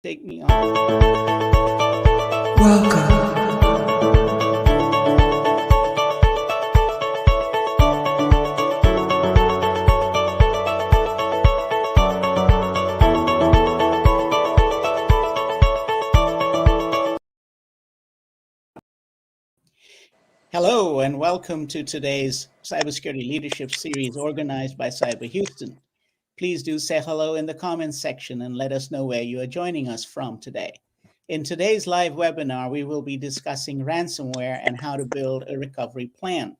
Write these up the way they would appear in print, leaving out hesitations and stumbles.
Take me on. Welcome. Hello, and welcome to today's Cybersecurity Leadership Series organized by Cyber Houston. Please do say hello in the comments section and let us know where you are joining us from today. In today's live webinar, we will be discussing ransomware and how to build a recovery plan.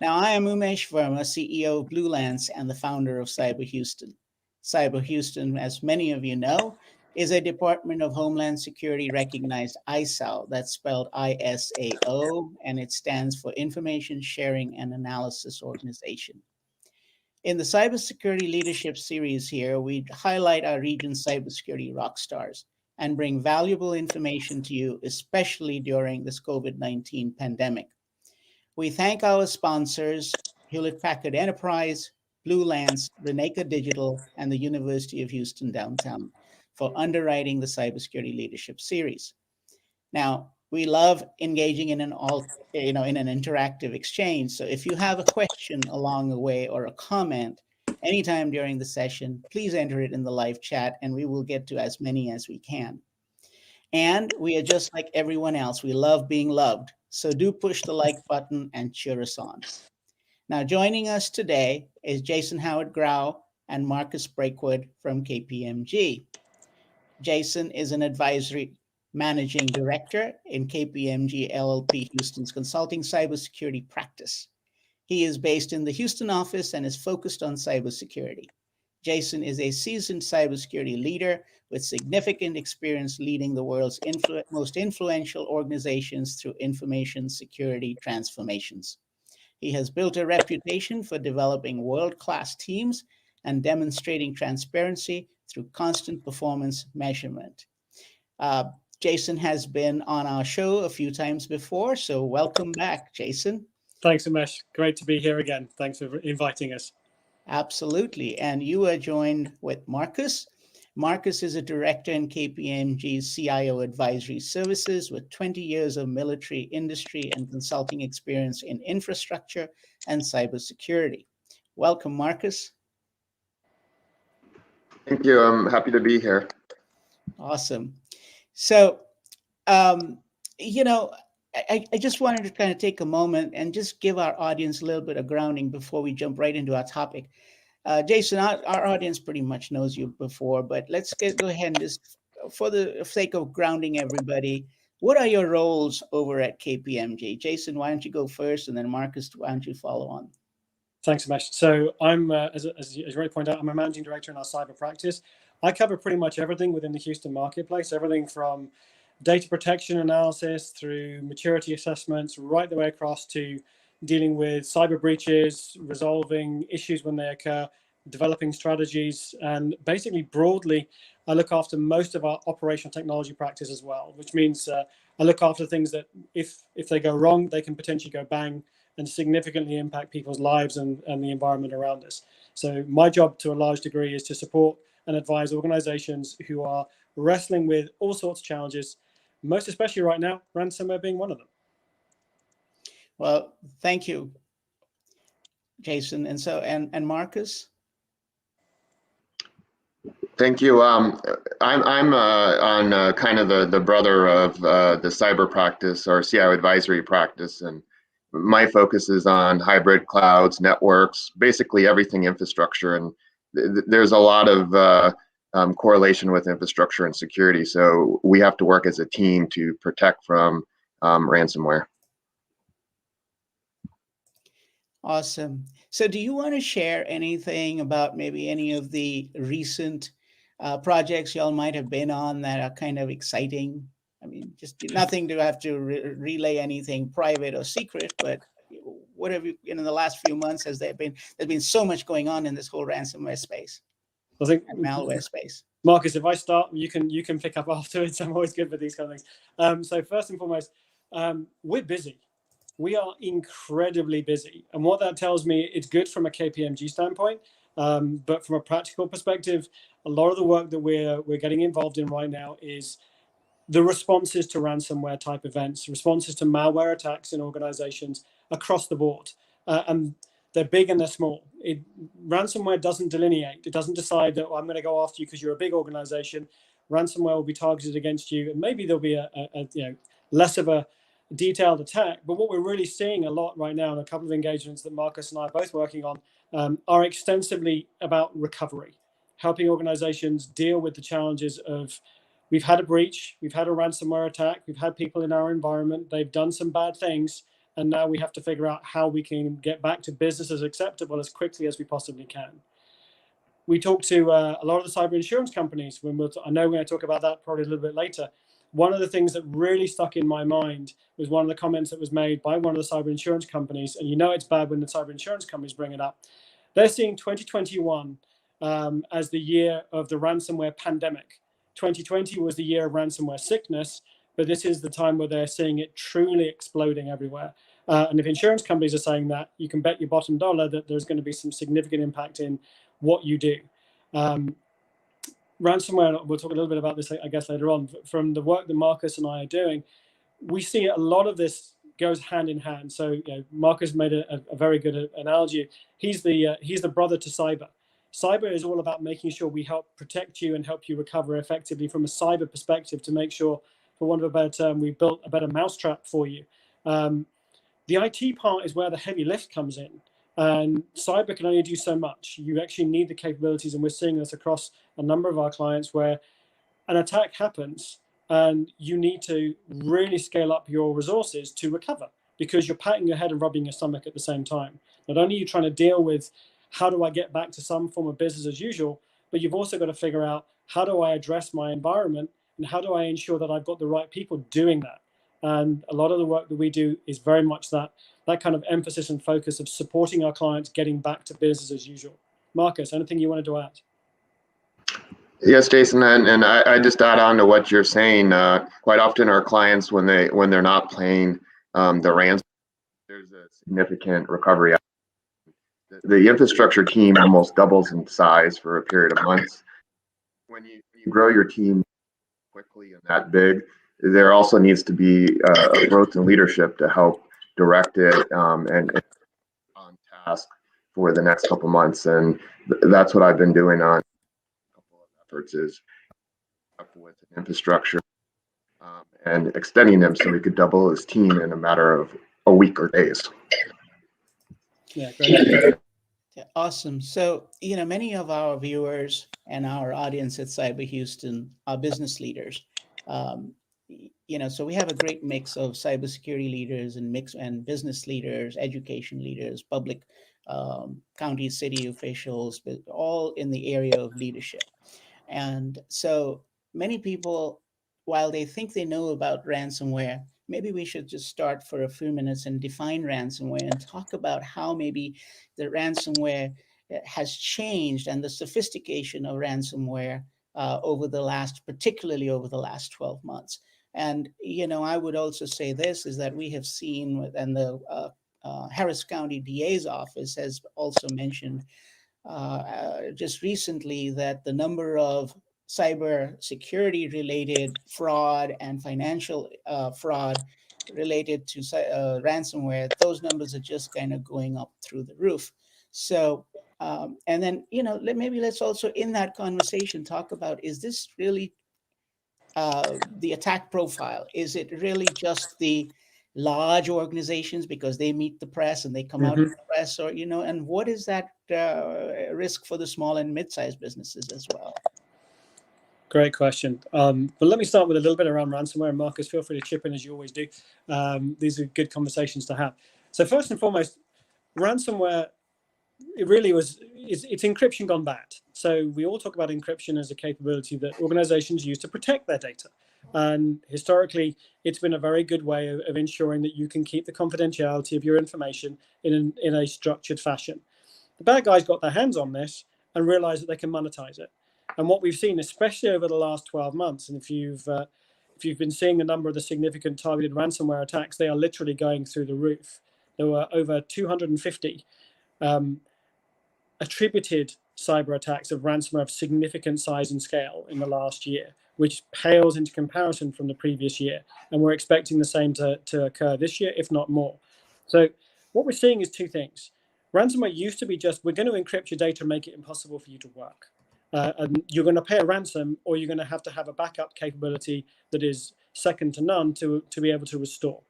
Now, I am Umesh Verma, CEO of Blue Lance and the founder of Cyber Houston. Cyber Houston, as many of you know, is a Department of Homeland Security recognized ISAO, that's spelled ISAO, and it stands for Information Sharing and Analysis Organization. In the Cybersecurity Leadership Series here, we highlight our region's cybersecurity rock stars and bring valuable information to you, especially during this COVID-19 pandemic. We thank our sponsors, Hewlett-Packard Enterprise, Blue Lance, Reneka Digital, and the University of Houston Downtown for underwriting the Cybersecurity Leadership Series. Now, we love engaging in an interactive exchange. So if you have a question along the way or a comment anytime during the session, please enter it in the live chat and we will get to as many as we can. And we are just like everyone else. We love being loved. So do push the like button and cheer us on. Now, joining us today is Jason Haward-Grau and Marcus Brakewood from KPMG. Jason is an advisory managing director in KPMG LLP Houston's consulting cybersecurity practice. He is based in the Houston office and is focused on cybersecurity. Jason is a seasoned cybersecurity leader with significant experience leading the world's most influential organizations through information security transformations. He has built a reputation for developing world-class teams and demonstrating transparency through constant performance measurement. Jason has been on our show a few times before, so welcome back, Jason. Thanks, Umesh. Great to be here again. Thanks for inviting us. Absolutely. And you are joined with Marcus. Marcus is a director in KPMG's CIO Advisory Services with 20 years of military industry and consulting experience in infrastructure and cybersecurity. Welcome, Marcus. Thank you. I'm happy to be here. Awesome. So, I just wanted to kind of take a moment and just give our audience a little bit of grounding before we jump right into our topic. Jason, our audience pretty much knows you before, but let's go ahead and just, for the sake of grounding everybody, what are your roles over at KPMG? Jason, why don't you go first, and then Marcus, why don't you follow on? Thanks, Umesh. So I'm, as you already pointed out, I'm a managing director in our cyber practice. I cover pretty much everything within the Houston marketplace, everything from data protection analysis through maturity assessments, right the way across to dealing with cyber breaches, resolving issues when they occur, developing strategies, and basically broadly, I look after most of our operational technology practice as well, which means I look after things that if they go wrong, they can potentially go bang and significantly impact people's lives and the environment around us. So my job to a large degree is to support and advise organizations who are wrestling with all sorts of challenges, most especially right now, ransomware being one of them. Well, thank you, Jason. And so, and Marcus? Thank you. I'm on kind of the brother of the cyber practice or CIO advisory practice, and my focus is on hybrid clouds, networks, basically everything infrastructure. And there's a lot of correlation with infrastructure and security. So we have to work as a team to protect from ransomware. Awesome. So do you want to share anything about maybe any of the recent projects y'all might have been on that are kind of exciting? I mean, just nothing to have to relay anything private or secret, but what have you, in the last few months, there's been so much going on in this whole ransomware space, I think, and malware space. Marcus, if I start, you can pick up afterwards. I'm always good with these kind of things. So first and foremost, we're busy. We are incredibly busy. And what that tells me, it's good from a KPMG standpoint, But from a practical perspective, a lot of the work that we're getting involved in right now is the responses to ransomware type events, responses to malware attacks in organizations across the board. And they're big and they're small. Ransomware doesn't delineate. It doesn't decide that, I'm going to go after you because you're a big organization. Ransomware will be targeted against you, and maybe there'll be a less of a detailed attack. But what we're really seeing a lot right now, and a couple of engagements that Marcus and I are both working on, are extensively about recovery, helping organizations deal with the challenges of, we've had a breach, we've had a ransomware attack, we've had people in our environment, they've done some bad things, and now we have to figure out how we can get back to business as acceptable as quickly as we possibly can. We talked to a lot of the cyber insurance companies. I know we're going to talk about that probably a little bit later. One of the things that really stuck in my mind was one of the comments that was made by one of the cyber insurance companies, and you know it's bad when the cyber insurance companies bring it up. They're seeing 2021 as the year of the ransomware pandemic. 2020 was the year of ransomware sickness, but this is the time where they're seeing it truly exploding everywhere. And if insurance companies are saying that, you can bet your bottom dollar that there's going to be some significant impact in what you do. Ransomware, we'll talk a little bit about this, I guess, later on. From the work that Marcus and I are doing, we see a lot of this goes hand in hand. So Marcus made a very good analogy. He's the brother to cyber. Cyber is all about making sure we help protect you and help you recover effectively from a cyber perspective to make sure, for want of a better term, we built a better mousetrap for you. The IT part is where the heavy lift comes in. And cyber can only do so much. You actually need the capabilities, and we're seeing this across a number of our clients where an attack happens and you need to really scale up your resources to recover, because you're patting your head and rubbing your stomach at the same time. Not only are you trying to deal with how do I get back to some form of business as usual, but you've also got to figure out how do I address my environment and how do I ensure that I've got the right people doing that. And a lot of the work that we do is very much that kind of emphasis and focus of supporting our clients getting back to business as usual. Marcus, anything you wanted to add? Yes, Jason, and I just add on to what you're saying. Quite often, our clients, when they're not paying the ransom, there's a significant recovery. The infrastructure team almost doubles in size for a period of months. When you grow your team quickly and that big, there also needs to be growth in leadership to help direct it and on task for the next couple months. And that's what I've been doing on a couple of efforts, is with infrastructure and extending them so we could double his team in a matter of a week or days. Yeah, great. Yeah, awesome. So, many of our viewers and our audience at Cyber Houston are business leaders. So we have a great mix of cybersecurity leaders and business leaders, education leaders, public county, city officials, but all in the area of leadership. And so many people, while they think they know about ransomware, maybe we should just start for a few minutes and define ransomware and talk about how maybe the ransomware has changed and the sophistication of ransomware particularly over the last 12 months. And, I would also say this is that we have seen, and the Harris County DA's office has also mentioned just recently that the number of cyber security related fraud and financial fraud related to ransomware, those numbers are just kind of going up through the roof. So, and then, maybe let's also in that conversation talk about, is this really the attack profile? Is it really just the large organizations because they meet the press and they come out in the press, or, and what is that risk for the small and mid-sized businesses as well? Great question. But let me start with a little bit around ransomware, and Marcus, feel free to chip in as you always do. These are good conversations to have. So first and foremost, ransomware, it's encryption gone bad. So we all talk about encryption as a capability that organizations use to protect their data. And historically, it's been a very good way of ensuring that you can keep the confidentiality of your information in a structured fashion. The bad guys got their hands on this and realized that they can monetize it. And what we've seen, especially over the last 12 months, and if you've been seeing the number of the significant targeted ransomware attacks, they are literally going through the roof. There were over 250. attributed cyber attacks of ransomware of significant size and scale in the last year, which pales into comparison from the previous year. And we're expecting the same to occur this year, if not more. So what we're seeing is two things. Ransomware used to be just, we're going to encrypt your data and make it impossible for you to work. And you're going to pay a ransom, or you're going to have a backup capability that is second to none to be able to restore.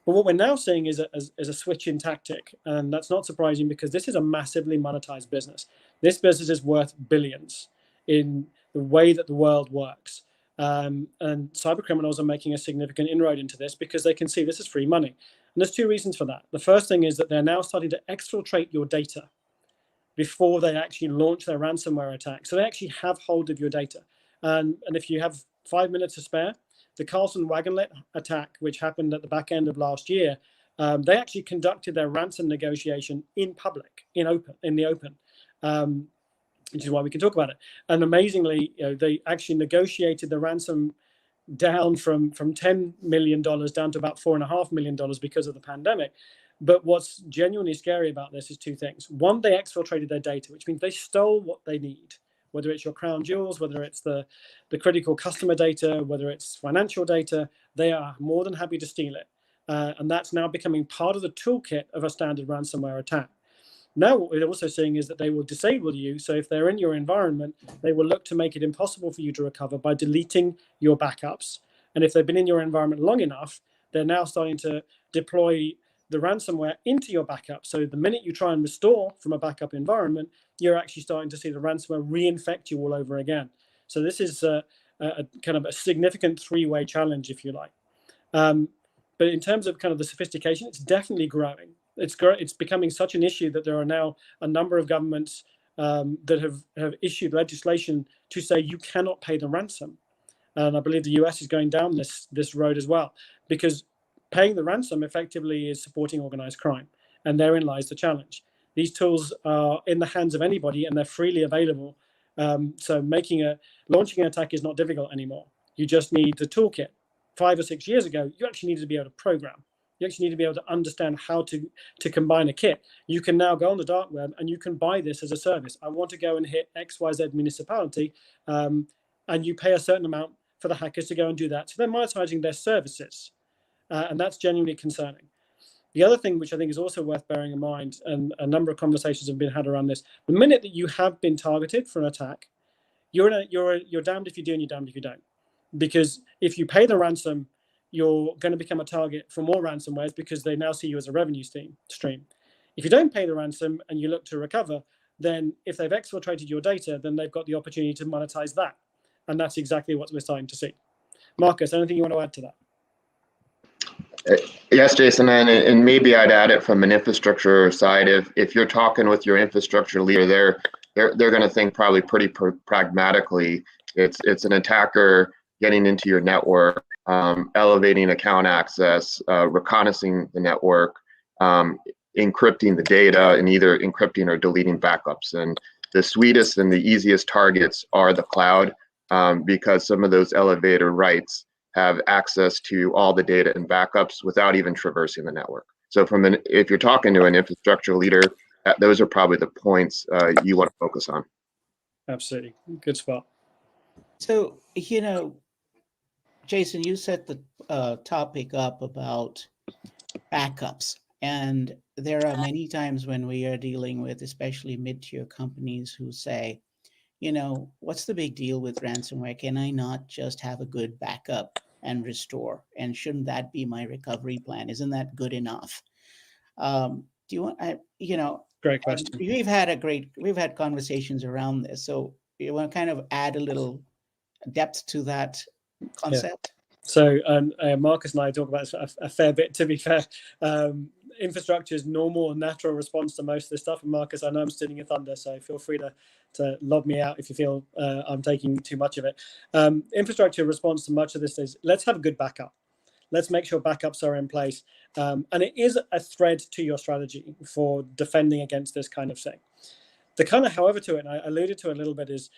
But what we're now seeing is a switch in tactic. And that's not surprising, because this is a massively monetized business. This business is worth billions in the way that the world works. And cyber criminals are making a significant inroad into this because they can see this is free money. And there's two reasons for that. The first thing is that they're now starting to exfiltrate your data before they actually launch their ransomware attack. So they actually have hold of your data. And if you have 5 minutes to spare, the Carlson Wagonlit attack, which happened at the back end of last year, they actually conducted their ransom negotiation in public, in the open, which is why we can talk about it. And amazingly, they actually negotiated the ransom down from $10 million down to about $4.5 million because of the pandemic. But what's genuinely scary about this is two things. One, they exfiltrated their data, which means they stole what they need, whether it's your crown jewels, whether it's the critical customer data, whether it's financial data. They are more than happy to steal it. And that's now becoming part of the toolkit of a standard ransomware attack. Now, what we're also seeing is that they will disable you. So if they're in your environment, they will look to make it impossible for you to recover by deleting your backups. And if they've been in your environment long enough, they're now starting to deploy the ransomware into your backup. So the minute you try and restore from a backup environment, you're actually starting to see the ransomware reinfect you all over again. So this is a kind of a significant three-way challenge, if you like. But in terms of kind of the sophistication, it's definitely growing. It's becoming such an issue that there are now a number of governments that have issued legislation to say you cannot pay the ransom. And I believe the US is going down this road as well, because paying the ransom effectively is supporting organized crime. And therein lies the challenge. These tools are in the hands of anybody, and they're freely available. So launching an attack is not difficult anymore. You just need the toolkit. 5 or 6 years ago, you actually needed to be able to program. You actually need to be able to understand how to combine a kit. You can now go on the dark web and you can buy this as a service. I want to go and hit XYZ municipality, and you pay a certain amount for the hackers to go and do that. So they're monetizing their services. And that's genuinely concerning. The other thing, which I think is also worth bearing in mind, and a number of conversations have been had around this, the minute that you have been targeted for an attack, you're damned if you do and you're damned if you don't. Because if you pay the ransom, you're going to become a target for more ransomwares because they now see you as a revenue stream. If you don't pay the ransom and you look to recover, then if they've exfiltrated your data, then they've got the opportunity to monetize that. And that's exactly what we're starting to see. Marcus, anything you want to add to that? Yes, Jason, and maybe I'd add it from an infrastructure side. If you're talking with your infrastructure leader, they're going to think probably pretty pragmatically. It's an attacker getting into your network, elevating account access, reconnaissing the network, encrypting the data, and either encrypting or deleting backups. And the sweetest and the easiest targets are the cloud, because some of those elevator rights have access to all the data and backups without even traversing the network. So if you're talking to an infrastructure leader, those are probably the points you want to focus on. Absolutely. Good spot. So, Jason, you set the topic up about backups. And there are many times when we are dealing with, especially mid-tier companies, who say, what's the big deal with ransomware? Can I not just have a good backup and restore? And shouldn't that be my recovery plan? Isn't that good enough? Do you want, Great question. We've had conversations around this. So you want to kind of add a little depth to that concept? Yeah. So Marcus and I talk about this a fair bit, to be fair. Infrastructure is normal and natural response to most of this stuff. And Marcus, I know I'm stealing your thunder, so feel free to lob me out if you feel I'm taking too much of it. Infrastructure response to much of this is, let's have a good backup. Let's make sure backups are in place. And it is a thread to your strategy for defending against this kind of thing. The kind of however to it, and I alluded to it a little bit, is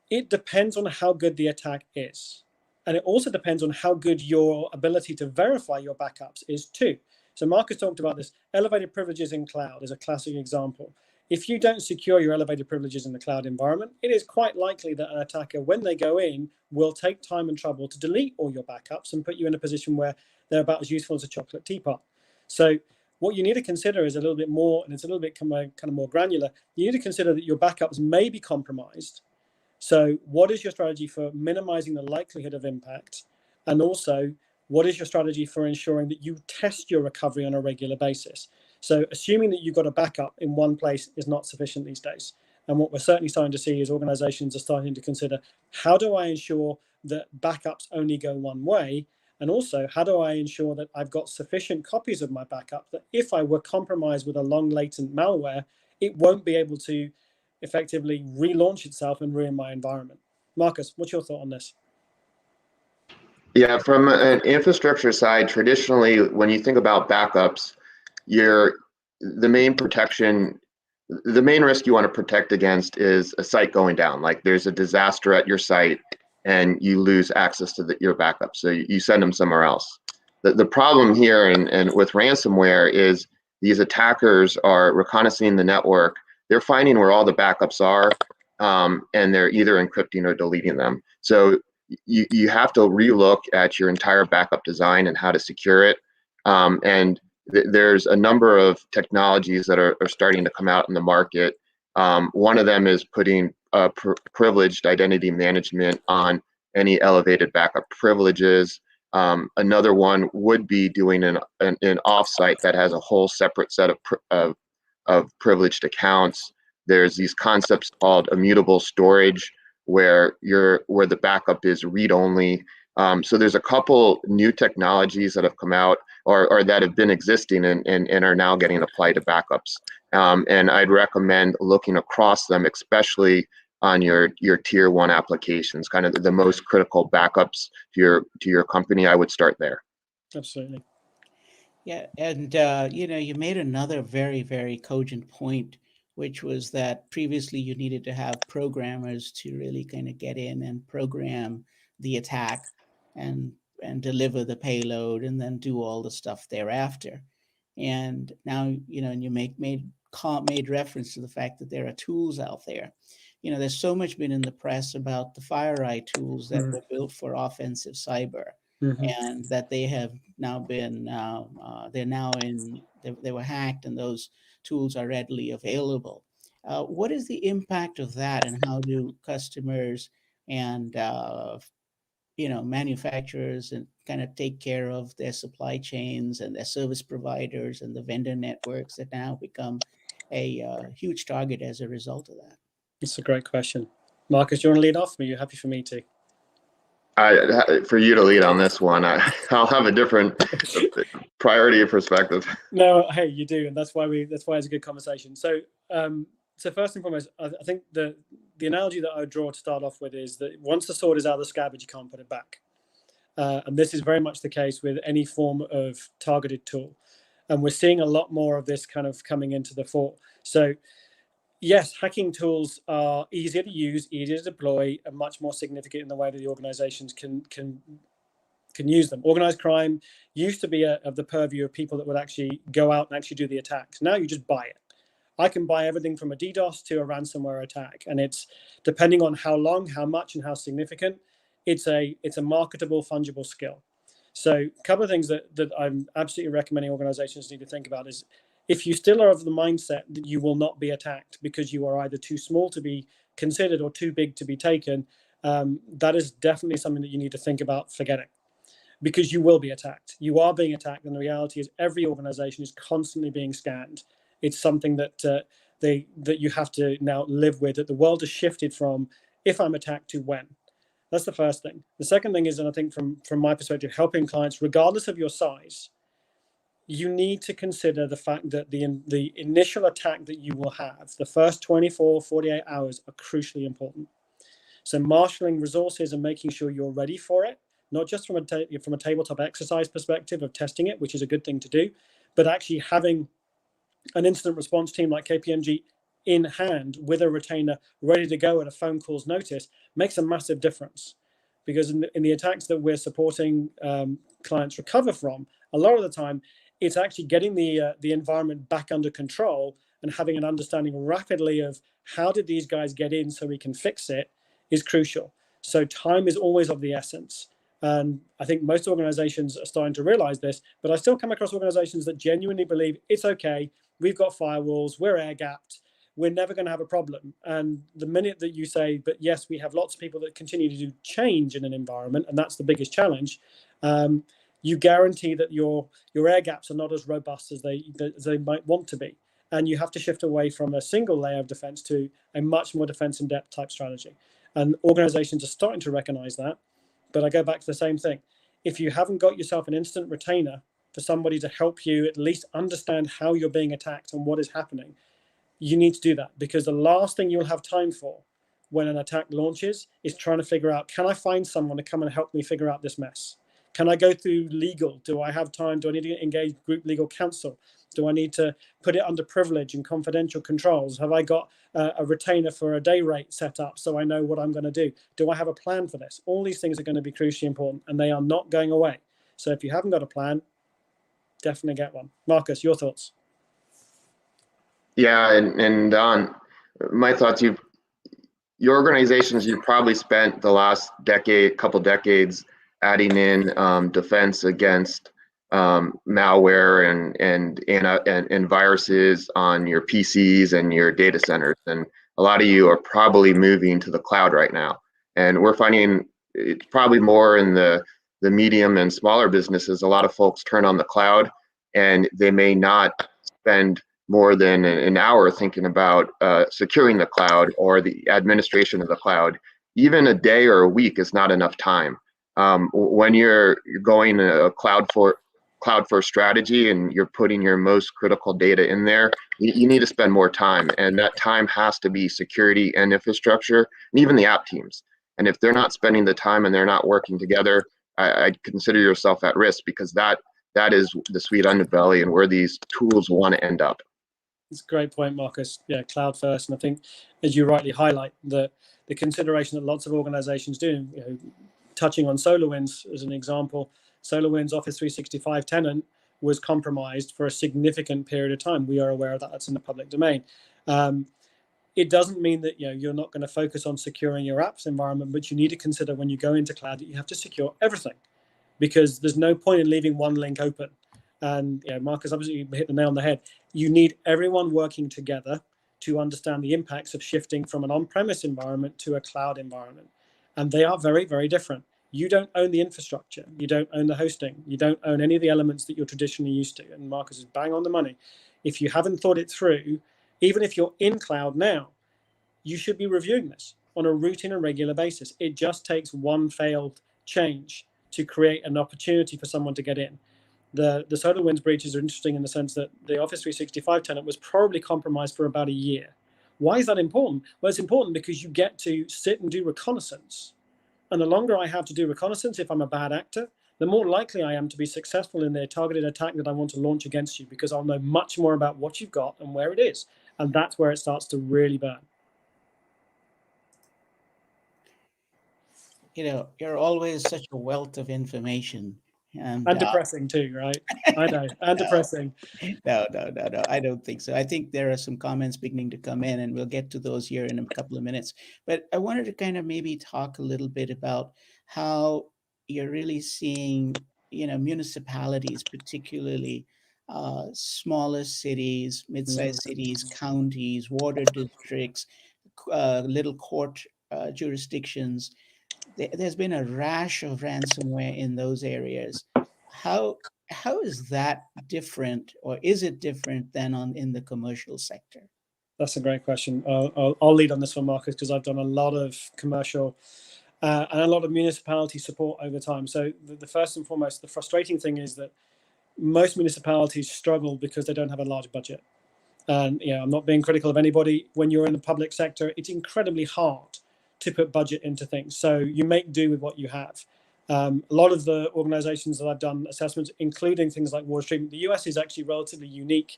it depends on how good the attack is. And it also depends on how good your ability to verify your backups is too. So Marcus talked about this. Elevated privileges in cloud is a classic example. if you don't secure your elevated privileges in the cloud environment, it is quite likely that an attacker, when they go in, will take time and trouble to delete all your backups and put you in a position where they're about as useful as a chocolate teapot. So what you need to consider is a little bit more, and it's a little bit kind of more granular. You need to consider that your backups may be compromised. So what is your strategy for minimizing the likelihood of impact? And also, what is your strategy for ensuring that you test your recovery on a regular basis? So assuming that you've got a backup in one place is not sufficient these days. And what we're certainly starting to see is organizations are starting to consider, how do I ensure that backups only go one way? And also, how do I ensure that I've got sufficient copies of my backup that if I were compromised with a long latent malware, it won't be able to effectively relaunch itself and ruin my environment. Marcus, what's your thought on this? Yeah, from an infrastructure side, traditionally, when you think about backups, the main risk you want to protect against is a site going down. Like there's a disaster at your site and you lose access to your backup, so you send them somewhere else. The problem here and with ransomware is these attackers are reconnaissing the network. They're finding where all the backups are, and they're either encrypting or deleting them. So you have to relook at your entire backup design and how to secure it. There's a number of technologies that are starting to come out in the market. One of them is putting privileged identity management on any elevated backup privileges. Another one would be doing an offsite that has a whole separate set of privileged accounts. There's these concepts called immutable storage, where the backup is read-only. So there's a couple new technologies that have come out or that have been existing and are now getting applied to backups. And I'd recommend looking across them, especially on your tier 1 applications, kind of the most critical backups to your company. I would start there. Absolutely. Yeah, and you made another very, very cogent point, which was that previously you needed to have programmers to really kind of get in and program the attack and deliver the payload and then do all the stuff thereafter. And now, and you made reference to the fact that there are tools out there. There's so much been in the press about the FireEye tools that were built for offensive cyber, and that they have now been, they were hacked, and those tools are readily available. What is the impact of that, and how do customers and manufacturers and kind of take care of their supply chains and their service providers and the vendor networks that now become a huge target as a result of that? It's a great question. Marcus, do you want to lead off, or are you happy for me to? For you to lead on this one, I'll have a different priority perspective. No, hey, you do, and that's why it's a good conversation. So first and foremost, I think the analogy that I would draw to start off with is that once the sword is out of the scabbard, you can't put it back. And this is very much the case with any form of targeted tool. And we're seeing a lot more of this kind of coming into the fore. So yes, hacking tools are easier to use, easier to deploy, and much more significant in the way that the organizations can use them. Organized crime used to be of the purview of people that would actually go out and actually do the attacks. Now you just buy it. I can buy everything from a DDoS to a ransomware attack, and it's depending on how long, how much, and how significant. It's a marketable, fungible skill. So a couple of things that I'm absolutely recommending organizations need to think about is, if you still are of the mindset that you will not be attacked because you are either too small to be considered or too big to be taken, that is definitely something that you need to think about forgetting, because you will be attacked. You are being attacked, and the reality is every organization is constantly being scanned. It's something that you have to now live with, that the world has shifted from if I'm attacked to when. That's the first thing. The second thing is, and I think from my perspective, helping clients, regardless of your size, you need to consider the fact that the initial attack that you will have, the first 24, 48 hours are crucially important. So marshalling resources and making sure you're ready for it, not just from a tabletop exercise perspective of testing it, which is a good thing to do, but actually having an incident response team like KPMG in hand with a retainer ready to go at a phone call's notice makes a massive difference. Because in the attacks that we're supporting clients recover from, a lot of the time, it's actually getting the environment back under control and having an understanding rapidly of how did these guys get in so we can fix it is crucial. So time is always of the essence. And I think most organizations are starting to realize this, but I still come across organizations that genuinely believe it's okay. We've got firewalls, we're air gapped, we're never going to have a problem. And the minute that you say, but yes, we have lots of people that continue to do change in an environment, and that's the biggest challenge, you guarantee that your air gaps are not as robust as they might want to be. And you have to shift away from a single layer of defense to a much more defense in depth type strategy. And organizations are starting to recognize that. But I go back to the same thing. If you haven't got yourself an instant retainer for somebody to help you at least understand how you're being attacked and what is happening, you need to do that, because the last thing you'll have time for when an attack launches is trying to figure out, can I find someone to come and help me figure out this mess? Can I go through legal? Do I have time? Do I need to engage group legal counsel? Do I need to put it under privilege and confidential controls? Have I got a retainer for a day rate set up so I know what I'm going to do? Do I have a plan for this? All these things are going to be crucially important, and they are not going away. So if you haven't got a plan, definitely get one. Marcus, your thoughts? Yeah, and Don, my thoughts, your organizations, you've probably spent the last couple decades adding in defense against malware and viruses on your PCs and your data centers. And a lot of you are probably moving to the cloud right now. And we're finding it's probably more in the medium and smaller businesses. A lot of folks turn on the cloud and they may not spend more than an hour thinking about securing the cloud or the administration of the cloud. Even a day or a week is not enough time. When you're going a cloud first strategy and you're putting your most critical data in there, you need to spend more time, and that time has to be security and infrastructure, and even the app teams. And if they're not spending the time and they're not working together, I'd consider yourself at risk, because that is the sweet underbelly and where these tools want to end up. It's a great point, Marcus. Yeah, cloud first. And I think, as you rightly highlight, the consideration that lots of organizations do, touching on SolarWinds as an example, SolarWinds Office 365 tenant was compromised for a significant period of time. We are aware of that. That's in the public domain. It doesn't mean that you're not going to focus on securing your apps environment, but you need to consider when you go into cloud that you have to secure everything, because there's no point in leaving one link open. And Marcus absolutely hit the nail on the head. You need everyone working together to understand the impacts of shifting from an on-premise environment to a cloud environment. And they are very, very different. You don't own the infrastructure. You don't own the hosting. You don't own any of the elements that you're traditionally used to. And Marcus is bang on the money. If you haven't thought it through, even if you're in cloud now, you should be reviewing this on a routine and regular basis. It just takes one failed change to create an opportunity for someone to get in. The SolarWinds breaches are interesting in the sense that the Office 365 tenant was probably compromised for about a year. Why is that important? Well, it's important because you get to sit and do reconnaissance. And the longer I have to do reconnaissance, if I'm a bad actor, the more likely I am to be successful in the targeted attack that I want to launch against you, because I'll know much more about what you've got and where it is. And that's where it starts to really burn. You're always such a wealth of information. And depressing too, right? I know, and depressing. No, I don't think so. I think there are some comments beginning to come in, and we'll get to those here in a couple of minutes. But I wanted to kind of maybe talk a little bit about how you're really seeing, municipalities, particularly smaller cities, mid-sized cities, counties, water districts, little court jurisdictions. There's been a rash of ransomware in those areas. How is that different, or is it different than in the commercial sector? That's a great question. I'll lead on this one, Marcus, because I've done a lot of commercial and a lot of municipality support over time. So the first and foremost, the frustrating thing is that most municipalities struggle because they don't have a large budget. And I'm not being critical of anybody. When you're in the public sector, it's incredibly hard to put budget into things. So you make do with what you have. A lot of the organizations that I've done assessments, including things like water treatment, the US is actually relatively unique,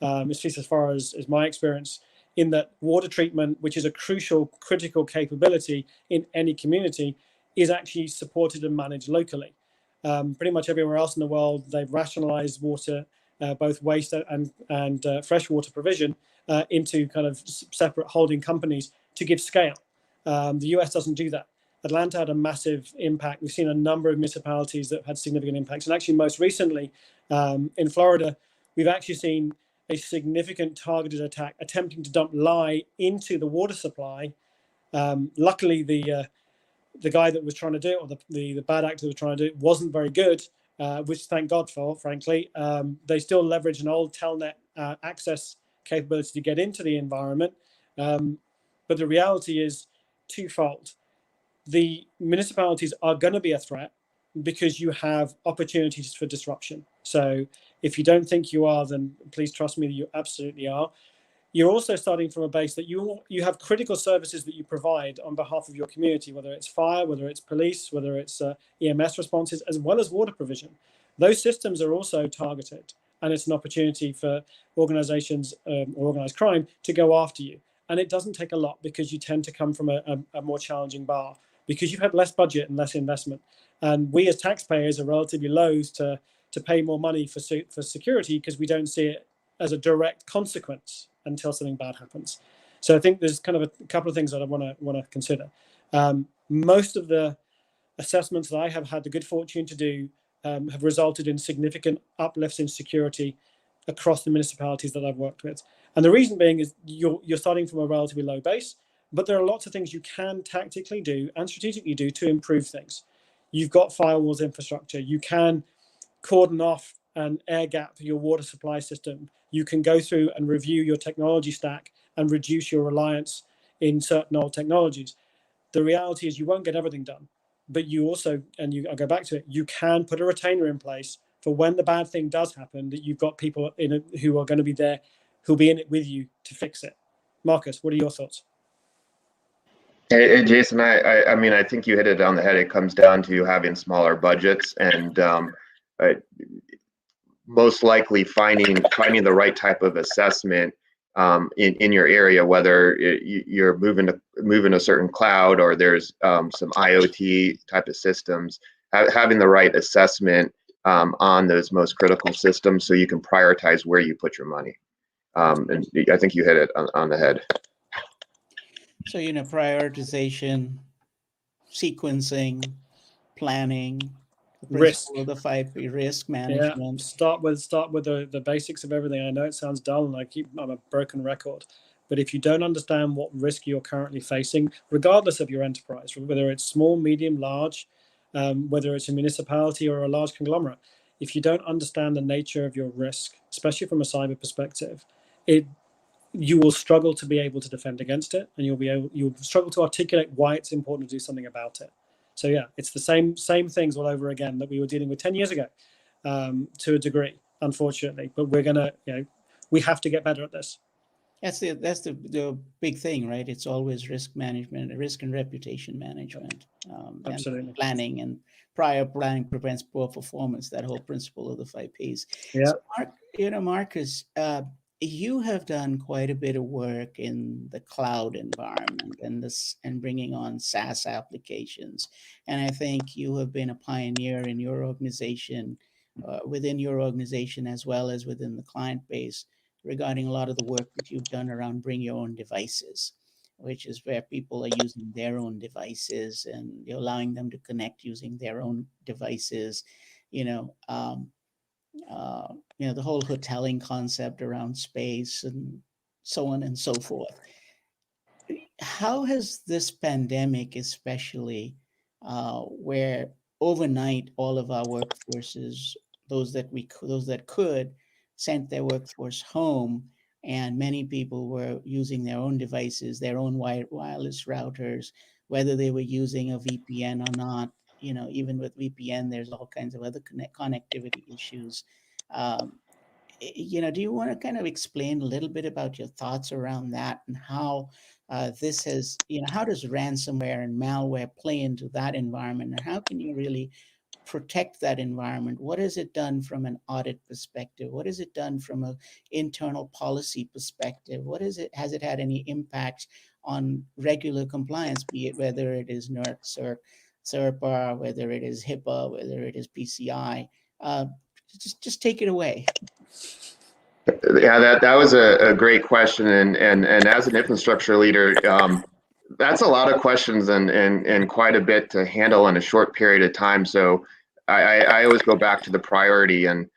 at least as far as my experience, in that water treatment, which is a critical capability in any community, is actually supported and managed locally. Pretty much everywhere else in the world, they've rationalized water both waste and freshwater provision into kind of separate holding companies to give scale. The US doesn't do that. Atlanta had a massive impact. We've seen a number of municipalities that have had significant impacts. And actually, most recently in Florida, we've actually seen a significant targeted attack attempting to dump lye into the water supply. Luckily, the guy that was trying to do it, or the bad actor that was trying to do it, wasn't very good, which thank God for, frankly. They still leverage an old telnet access capability to get into the environment. But the reality is twofold. The municipalities are going to be a threat because you have opportunities for disruption. So if you don't think you are, then please trust me that you absolutely are. You're also starting from a base that you have critical services that you provide on behalf of your community, whether it's fire, whether it's police, whether it's EMS responses, as well as water provision. Those systems are also targeted, and it's an opportunity for organizations or organized crime to go after you. And it doesn't take a lot because you tend to come from a more challenging bar, because you've had less budget and less investment. And we as taxpayers are relatively loath to pay more money for security because we don't see it as a direct consequence until something bad happens. So I think there's kind of a couple of things that I want to consider. Most of the assessments that I have had the good fortune to do have resulted in significant uplifts in security across the municipalities that I've worked with. And the reason being is you're starting from a relatively low base, but there are lots of things you can tactically do and strategically do to improve things. You've got firewalls infrastructure. You can cordon off and air gap your water supply system. You can go through and review your technology stack and reduce your reliance in certain old technologies. The reality is you won't get everything done, but you also, I'll go back to it, you can put a retainer in place for when the bad thing does happen, that you've got people in it who are going to be there, who'll be in it with you to fix it. Marcus, what are your thoughts? Hey, Jason, I mean, I think you hit it on the head. It comes down to having smaller budgets and most likely finding the right type of assessment in your area, whether you're moving a certain cloud or there's some IoT type of systems. Having the right assessment on those most critical systems so you can prioritize where you put your money. And I think you hit it on the head. So, prioritization, sequencing, planning, the principle of the 5P, risk management. Yeah, start with the basics of everything. I know it sounds dull, and I'm a broken record, but if you don't understand what risk you're currently facing, regardless of your enterprise, whether it's small, medium, large, whether it's a municipality or a large conglomerate, if you don't understand the nature of your risk, especially from a cyber perspective, you will struggle to be able to defend against it, and you'll struggle to articulate why it's important to do something about it. So yeah, it's the same things all over again that we were dealing with 10 years ago, to a degree, unfortunately. But we're gonna, we have to get better at this. That's the big thing, right? It's always risk management, risk and reputation management, Absolutely. and planning, and prior planning prevents poor performance. That whole principle of the 5Ps. Yeah. So Marcus, you have done quite a bit of work in the cloud environment and bringing on SaaS applications, and I think you have been a pioneer in your organization, within your organization as well as within the client base, regarding a lot of the work that you've done around bring your own devices, which is where people are using their own devices and you're allowing them to connect using their own devices. The whole hoteling concept around space and so on and so forth. How has this pandemic, especially where overnight all of our workforces, those that could, sent their workforce home, and many people were using their own devices, their own wireless routers, whether they were using a VPN or not. Even with VPN, there's all kinds of other connectivity issues. Do you want to kind of explain a little bit about your thoughts around that, and how this has, how does ransomware and malware play into that environment, and how can you really protect that environment? What has it done from an audit perspective? What has it done from an internal policy perspective? Has it had any impact on regular compliance, be it whether it is NERC, CERPA, whether it is HIPAA, whether it is PCI? Just take it away. Yeah, that was a great question, and as an infrastructure leader, that's a lot of questions and quite a bit to handle in a short period of time. So I always go back to the priority, and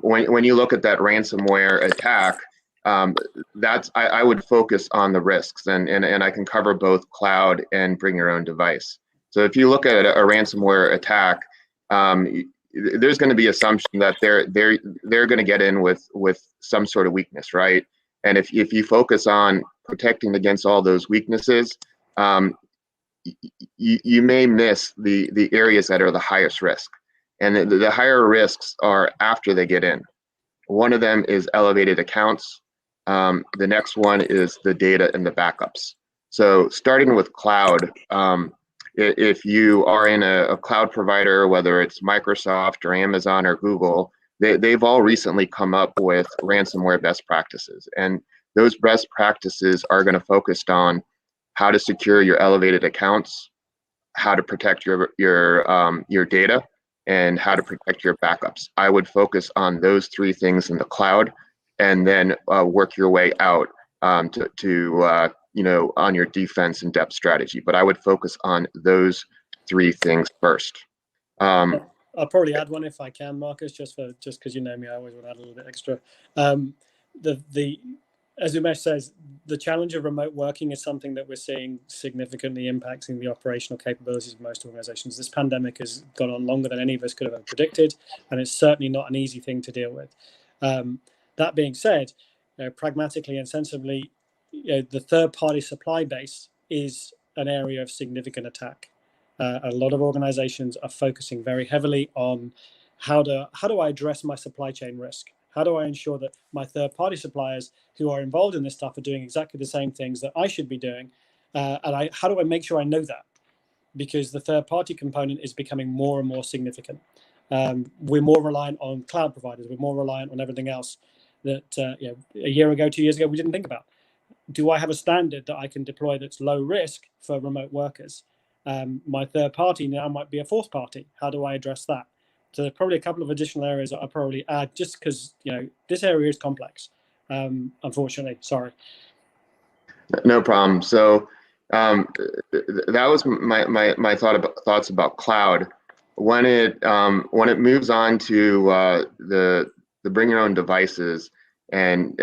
when you look at that ransomware attack, I would focus on the risks, and I can cover both cloud and bring your own device. So if you look at a ransomware attack, there's going to be assumption that they're going to get in with some sort of weakness, right? And if you focus on protecting against all those weaknesses, you may miss the areas that are the highest risk. And the higher risks are after they get in. One of them is elevated accounts. The next one is the data and the backups. So starting with cloud, if you are in a cloud provider, whether it's Microsoft or Amazon or Google, they've all recently come up with ransomware best practices. And those best practices are going to focus on how to secure your elevated accounts, how to protect your data, and how to protect your backups. I would focus on those three things in the cloud, and then work your way out to on your defense and depth strategy. But I would focus on those three things first. I'll probably add one if I can, Marcus, just because you know me, I always want to add a little bit extra. As Umesh says, the challenge of remote working is something that we're seeing significantly impacting the operational capabilities of most organizations. This pandemic has gone on longer than any of us could have predicted, and it's certainly not an easy thing to deal with. That being said, pragmatically and sensibly, the third-party supply base is an area of significant attack. A lot of organizations are focusing very heavily on how do I address my supply chain risk? How do I ensure that my third-party suppliers who are involved in this stuff are doing exactly the same things that I should be doing? How do I make sure I know that? Because the third-party component is becoming more and more significant. We're more reliant on cloud providers. We're more reliant on everything else that a year ago, 2 years ago, we didn't think about. Do I have a standard that I can deploy that's low risk for remote workers? My third party now might be a fourth party. How do I address that? So there's probably a couple of additional areas that I'll probably add, just because this area is complex. Unfortunately, sorry. No problem. So that was my thoughts about cloud. When it moves on to the bring your own devices, and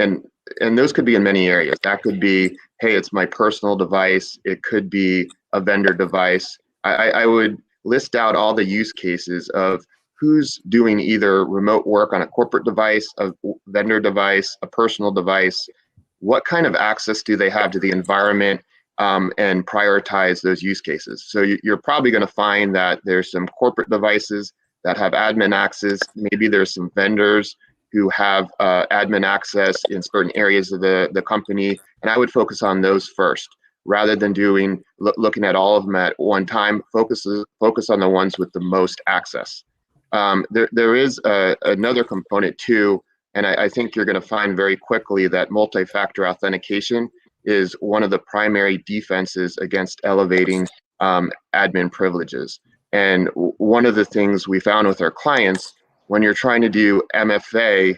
those could be in many areas. That could be, hey, it's my personal device. It could be a vendor device. I would list out all the use cases of who's doing either remote work on a corporate device, a vendor device, a personal device. What kind of access do they have to the environment, and prioritize those use cases? So you're probably going to find that there's some corporate devices that have admin access. Maybe there's some vendors who have admin access in certain areas of the company, and I would focus on those first, rather than looking at all of them at one time. Focus on the ones with the most access. There is another component too, and I think you're going to find very quickly that multi-factor authentication is one of the primary defenses against elevating admin privileges. And one of the things we found with our clients, when you're trying to do MFA,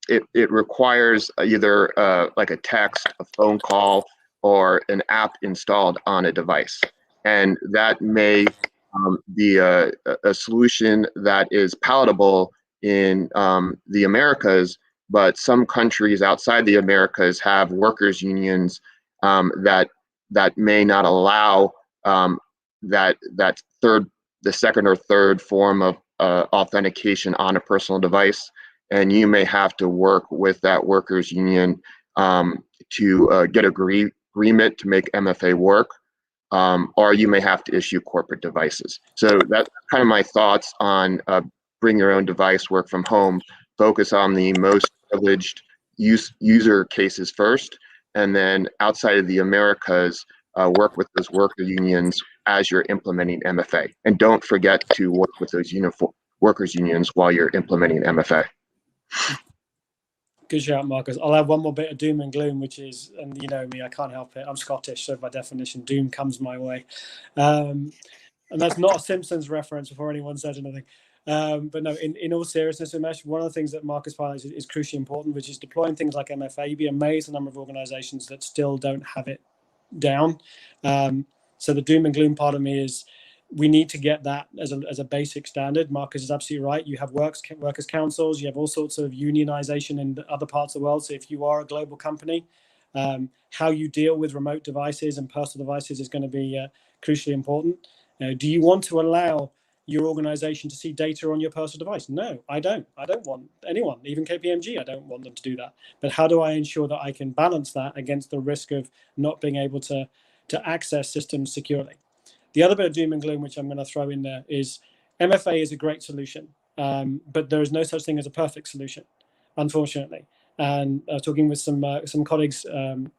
it requires either like a text, a phone call, or an app installed on a device. And that may be a solution that is palatable in the Americas, but some countries outside the Americas have workers' unions that may not allow the second or third form of authentication on a personal device, and you may have to work with that workers' union to get agreement to make MFA work. Or you may have to issue corporate devices. So that's kind of my thoughts on bring your own device, work from home. Focus on the most privileged user cases first, and then outside of the Americas, work with those worker unions as you're implementing MFA. And don't forget to work with those workers unions while you're implementing MFA. Good shout, Marcus. I'll have one more bit of doom and gloom, which is, and you know me, I can't help it. I'm Scottish, so by definition, doom comes my way. And that's not a Simpsons reference before anyone says anything. But no, in all seriousness, Umesh, one of the things that Marcus highlights is crucially important, which is deploying things like MFA. You'd be amazed the number of organizations that still don't have it down. So the doom and gloom part of me is we need to get that as a basic standard. Marcus is absolutely right. You have workers' councils, you have all sorts of unionization in other parts of the world. So if you are a global company, how you deal with remote devices and personal devices is going to be crucially important. Do you want to allow your organization to see data on your personal device? No, I don't. I don't want anyone, even KPMG, I don't want them to do that. But how do I ensure that I can balance that against the risk of not being able to access systems securely? The other bit of doom and gloom, which I'm going to throw in there, is MFA is a great solution, but there is no such thing as a perfect solution, unfortunately. And talking with some colleagues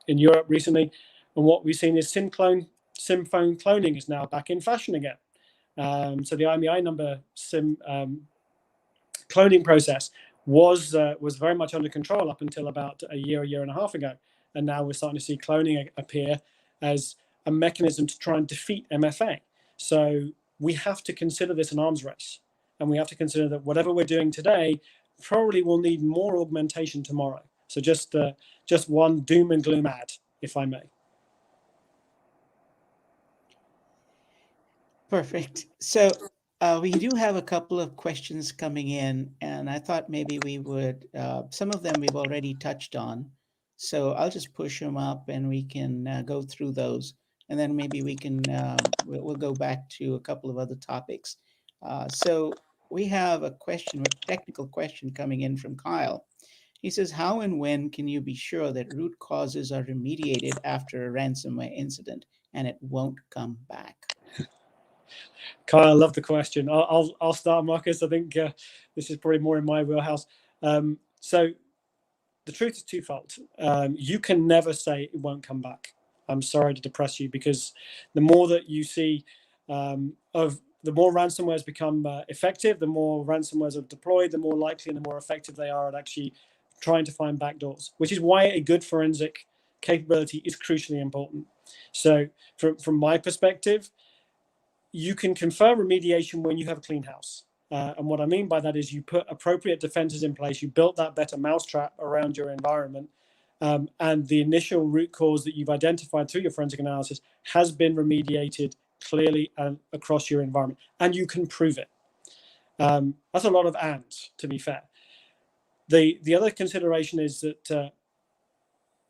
in Europe recently, and what we've seen is SIM phone cloning is now back in fashion again. So the IMEI number SIM cloning process was very much under control up until about a year and a half ago, and now we're starting to see cloning appear as a mechanism to try and defeat MFA. So we have to consider this an arms race, and we have to consider that whatever we're doing today probably will need more augmentation tomorrow. So just one doom and gloom ad, if I may. Perfect. So we do have a couple of questions coming in, and I thought maybe we would, some of them we've already touched on. So I'll just push them up and we can go through those. And then maybe we can, we'll go back to a couple of other topics. So we have a question, a technical question coming in from Kyle. He says, how and when can you be sure that root causes are remediated after a ransomware incident and it won't come back? Kyle, I love the question. I'll start, Marcus. I think this is probably more in my wheelhouse. So the truth is twofold. You can never say it won't come back. I'm sorry to depress you, because the more that you see the more ransomwares become effective, the more ransomwares are deployed, the more likely and the more effective they are at actually trying to find backdoors, which is why a good forensic capability is crucially important. So from my perspective, you can confer remediation when you have a clean house. And what I mean by that is you put appropriate defenses in place, you built that better mousetrap around your environment, and the initial root cause that you've identified through your forensic analysis has been remediated clearly and across your environment, and you can prove it. That's a lot of ands, to be fair. The other consideration is that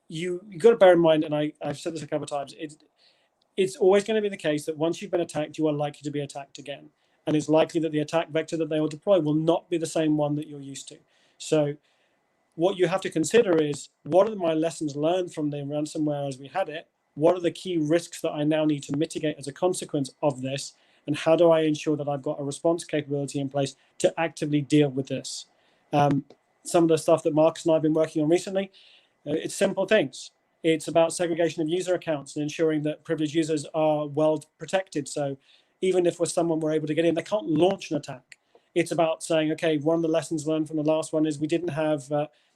you've got to bear in mind, and I've said this a couple of times, it's always going to be the case that once you've been attacked, you are likely to be attacked again. And it's likely that the attack vector that they will deploy will not be the same one that you're used to. So what you have to consider is, what are my lessons learned from the ransomware as we had it? What are the key risks that I now need to mitigate as a consequence of this? And how do I ensure that I've got a response capability in place to actively deal with this? Some of the stuff that Marcus and I have been working on recently, it's simple things. It's about segregation of user accounts and ensuring that privileged users are well protected. So even if someone were able to get in, they can't launch an attack. It's about saying, okay, one of the lessons learned from the last one is we didn't have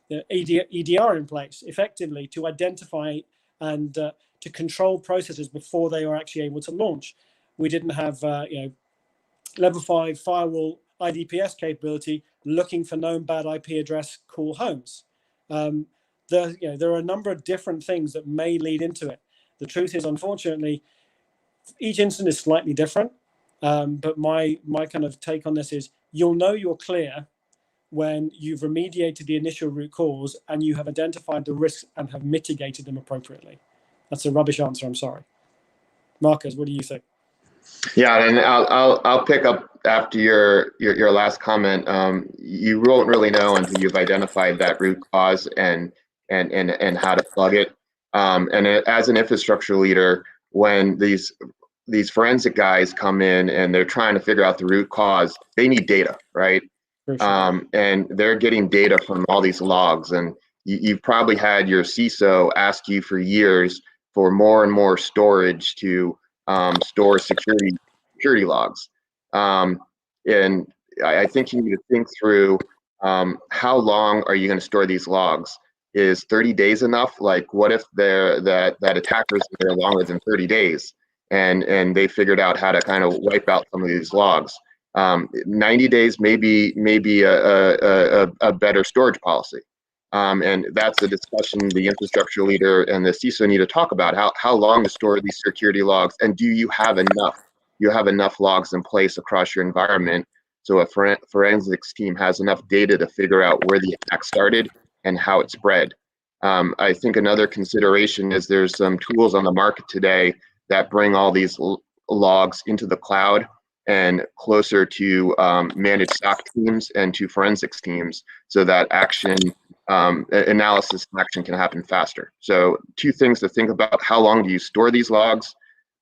EDR in place effectively to identify and to control processes before they were actually able to launch. We didn't have level 5 firewall IDPS capability looking for known bad IP address call homes. There are a number of different things that may lead into it. The truth is, unfortunately, each incident is slightly different. But my kind of take on this is, you'll know you're clear when you've remediated the initial root cause and you have identified the risks and have mitigated them appropriately. That's a rubbish answer. I'm sorry. Marcus, what do you think? Yeah, and I'll pick up after your last comment. You won't really know until you've identified that root cause and how to plug it. And as an infrastructure leader, when these forensic guys come in and they're trying to figure out the root cause, they need data, right? Sure. And they're getting data from all these logs, and you've probably had your CISO ask you for years for more and more storage to store security logs. And I think you need to think through how long are you going to store these logs? Is 30 days enough? Like, what if that attacker's there longer than 30 days? and they figured out how to kind of wipe out some of these logs. 90 days may be a better storage policy. And that's a discussion the infrastructure leader and the CISO need to talk about, how long to store these security logs, and do you have enough? You have enough logs in place across your environment so a forensics team has enough data to figure out where the attack started and how it spread. I think another consideration is there's some tools on the market today that bring all these logs into the cloud and closer to managed SOC teams and to forensics teams, so that action analysis and action can happen faster. So 2 things to think about: how long do you store these logs?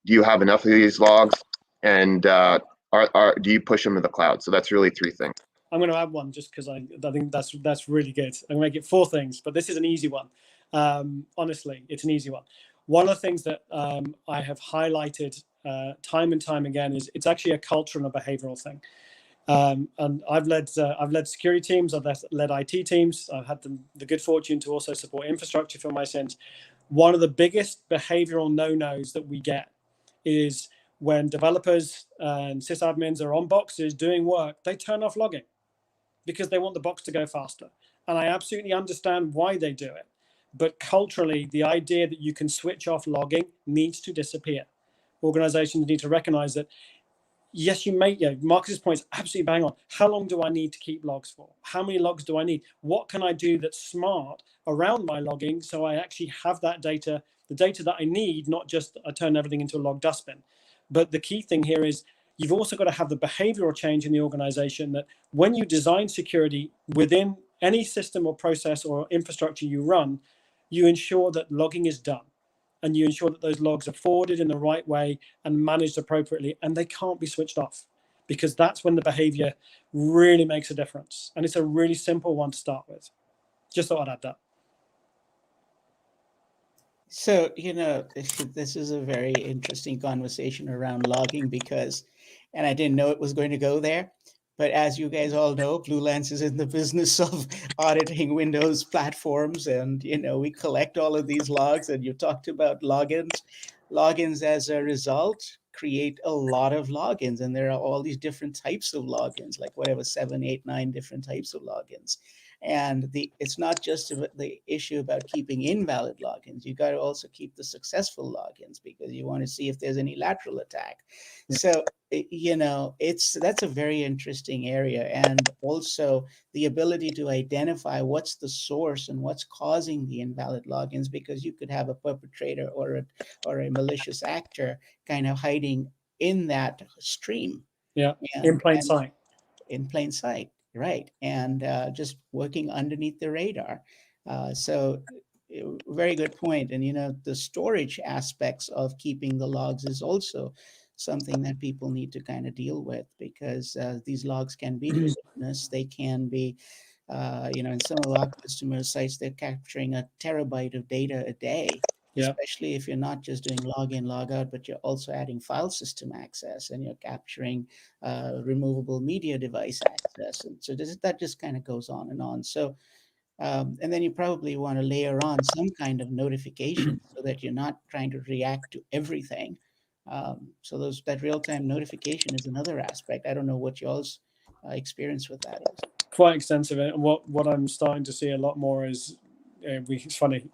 Do you have enough of these logs? And do you push them to the cloud? So that's really 3 things. I'm going to add one just because I think that's really good. I'm going to make it 4 things, but this is an easy one. Honestly, it's an easy one. One of the things that I have highlighted time and time again is it's actually a culture and a behavioral thing. And I've led security teams, I've led IT teams. I've had the good fortune to also support infrastructure for my sins. One of the biggest behavioral no-nos that we get is when developers and sysadmins are on boxes doing work, they turn off logging because they want the box to go faster. And I absolutely understand why they do it. But culturally, the idea that you can switch off logging needs to disappear. Organizations need to recognize that, yes, you may, Marcus's point is absolutely bang on. How long do I need to keep logs for? How many logs do I need? What can I do that's smart around my logging so I actually have that data, the data that I need, not just I turn everything into a log dustbin. But the key thing here is you've also got to have the behavioral change in the organization that when you design security within any system or process or infrastructure you run, you ensure that logging is done. And you ensure that those logs are forwarded in the right way and managed appropriately, and they can't be switched off, because that's when the behavior really makes a difference. And it's a really simple one to start with. Just thought I'd add that. So, this is a very interesting conversation around logging and I didn't know it was going to go there. But as you guys all know, Blue Lens is in the business of auditing Windows platforms, and we collect all of these logs. And you talked about logins. Logins, as a result, create a lot of logins, and there are all these different types of logins, like whatever 7, 8, 9 different types of logins. And it's not just the issue about keeping invalid logins. You got to also keep the successful logins, because you want to see if there's any lateral attack. So that's a very interesting area. And also the ability to identify what's the source and what's causing the invalid logins, because you could have a perpetrator or a malicious actor kind of hiding in that stream. Yeah, in plain sight. In plain sight, right. And just working underneath the radar. So very good point. And the storage aspects of keeping the logs is also something that people need to kind of deal with, because these logs can be voluminous. They can be, in some of our customer sites, they're capturing a terabyte of data a day, especially if you're not just doing log in, log out, but you're also adding file system access, and you're capturing removable media device access. And so that just kind of goes on and on. So, and then you probably want to layer on some kind of notification so that you're not trying to react to everything. So that real-time notification is another aspect. I don't know what y'all's experience with that is. Quite extensive. And what I'm starting to see a lot more is, it's funny,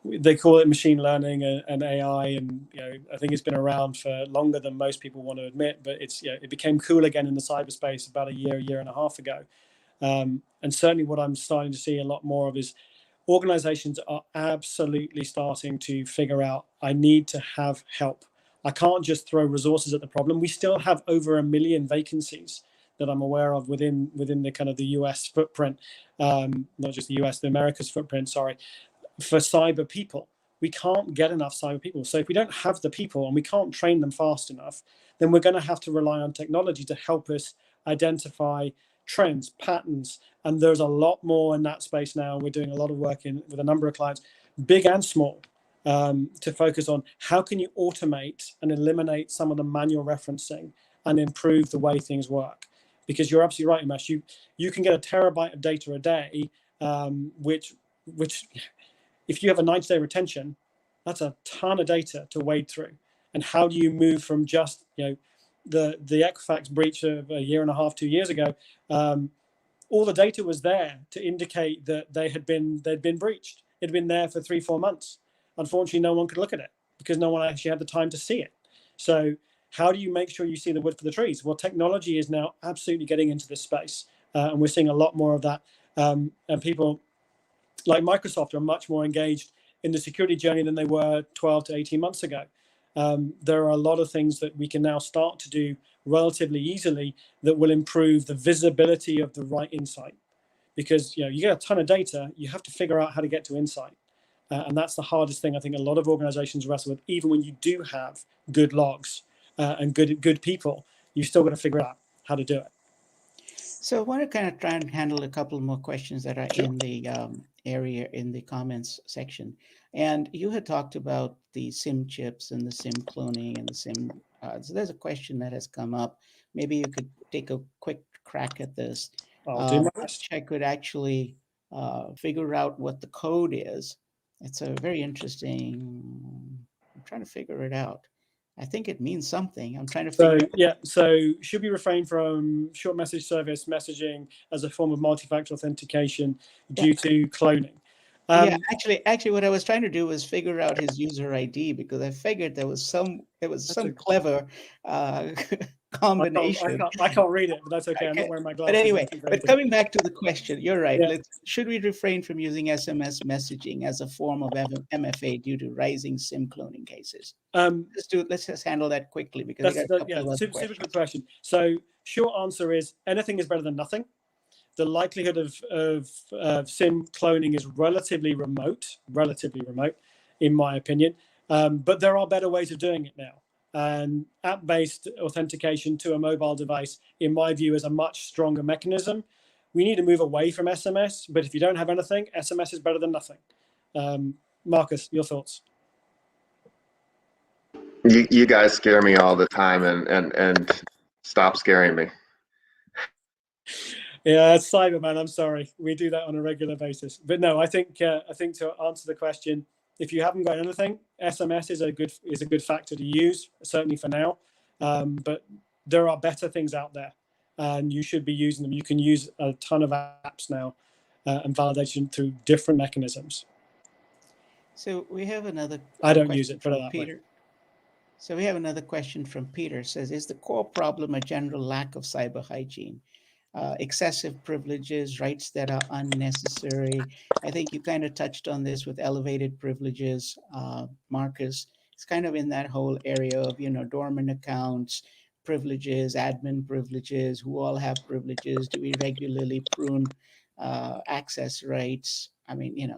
they call it machine learning and AI, and I think it's been around for longer than most people want to admit. But it became cool again in the cyberspace about a year and a half ago. And certainly, what I'm starting to see a lot more of is organizations are absolutely starting to figure out, I need to have help. I can't just throw resources at the problem. We still have over 1 million vacancies that I'm aware of within the kind of the US footprint, not just the US, the Americas footprint, sorry, for cyber people. We can't get enough cyber people. So if we don't have the people and we can't train them fast enough, then we're going to have to rely on technology to help us identify trends, patterns. And there's a lot more in that space now. We're doing a lot of work with a number of clients, big and small, to focus on how can you automate and eliminate some of the manual referencing and improve the way things work. Because you're absolutely right, Umesh. You can get a terabyte of data a day, which if you have a 90-day retention, that's a ton of data to wade through. And how do you move from just, the Equifax breach of a year and a half, 2 years ago? All the data was there to indicate that they'd been breached. It had been there for 3-4 months. Unfortunately, no one could look at it because no one actually had the time to see it. So how do you make sure you see the wood for the trees? Well, technology is now absolutely getting into this space, and we're seeing a lot more of that. And people like Microsoft are much more engaged in the security journey than they were 12 to 18 months ago. There are a lot of things that we can now start to do relatively easily that will improve the visibility of the right insight. Because you get a ton of data, you have to figure out how to get to insight. And that's the hardest thing I think a lot of organizations wrestle with. Even when you do have good logs and good people, you still got to figure out how to do it. So I want to kind of try and handle a couple more questions that are in the area in the comments section. And you had talked about the SIM chips and the SIM cloning and the SIM. So there's a question that has come up. Maybe you could take a quick crack at this. I'll do my I best. wish I could actually figure out what the code is. It's a very interesting. I'm trying to figure it out. I think it means something. I'm trying to figure So, yeah, so should we refrain from short message service messaging as a form of multi-factor authentication due to cloning? Yeah, actually, what I was trying to do was figure out his user ID because I figured there was some clever combination. I can't read it, but that's okay. I'm not wearing my glasses. But anyway, but coming back to the question, you're right. Yeah. Should we refrain from using SMS messaging as a form of MFA due to rising SIM cloning cases? Let's just handle that quickly because I got a couple of other super questions. good question. So short answer is anything is better than nothing. The likelihood of SIM cloning is relatively remote, in my opinion. But there are better ways of doing it now. And app-based authentication to a mobile device, in my view, is a much stronger mechanism. We need to move away from SMS, but if you don't have anything, SMS is better than nothing. Marcus, your thoughts? You guys scare me all the time, and stop scaring me. Yeah, it's cyber, man. I'm sorry. We do that on a regular basis. But no, I think to answer the question, if you haven't got anything, SMS is a good factor to use, certainly for now. But there are better things out there, and you should be using them. You can use a ton of apps now and validation through different mechanisms. So we have another. I don't use it for that, Peter. So we have another question from Peter. Says, is the core problem a general lack of cyber hygiene? Excessive privileges, rights that are unnecessary. I think you kind of touched on this with elevated privileges, Marcus. It's kind of in that whole area of, dormant accounts, privileges, admin privileges, who all have privileges. Do we regularly prune access rights? I mean,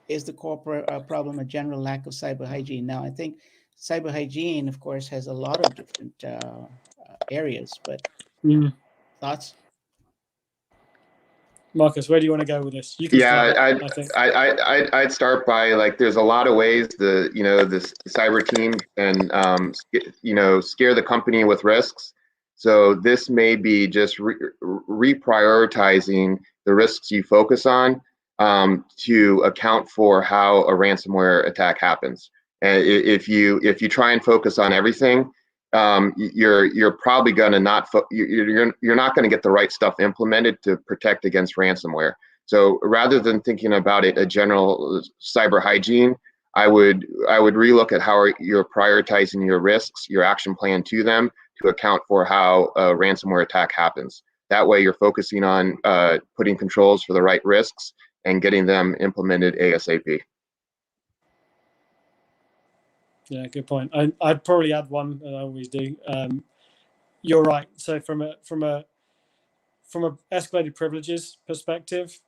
is the core problem a general lack of cyber hygiene? Now, I think cyber hygiene, of course, has a lot of different areas, but thoughts? Marcus, where do you want to go with this? You can start, I think. I'd start by there's a lot of ways this cyber team can scare the company with risks. So this may be just reprioritizing the risks you focus on to account for how a ransomware attack happens. And if you try and focus on everything, you're probably gonna you're not gonna get the right stuff implemented to protect against ransomware. So rather than thinking about it a general cyber hygiene, I would relook at how you're prioritizing your risks, your action plan to them to account for how a ransomware attack happens. That way you're focusing on putting controls for the right risks and getting them implemented ASAP. Yeah, good point. I'd probably add one, and I always do. You're right. So from a escalated privileges perspective,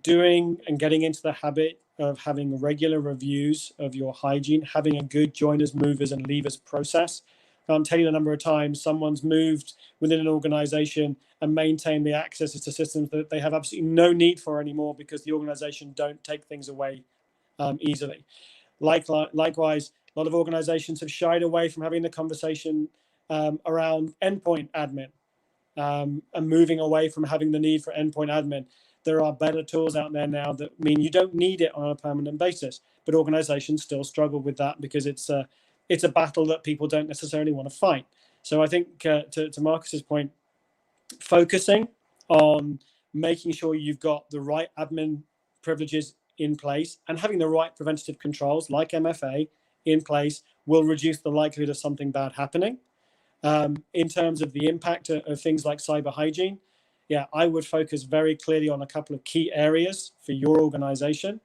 doing and getting into the habit of having regular reviews of your hygiene, having a good joiners, movers, and leavers process. I can't tell you the number of times someone's moved within an organization and maintained the access to systems that they have absolutely no need for anymore because the organization don't take things away easily. Likewise, a lot of organizations have shied away from having the conversation around endpoint admin and moving away from having the need for endpoint admin. There are better tools out there now that mean you don't need it on a permanent basis, but organizations still struggle with that because it's it's a battle that people don't necessarily want to fight. So I think to Marcus's point, focusing on making sure you've got the right admin privileges in place and having the right preventative controls like MFA in place will reduce the likelihood of something bad happening. In terms of the impact of things like cyber hygiene, yeah, I would focus very clearly on a couple of key areas for your organization,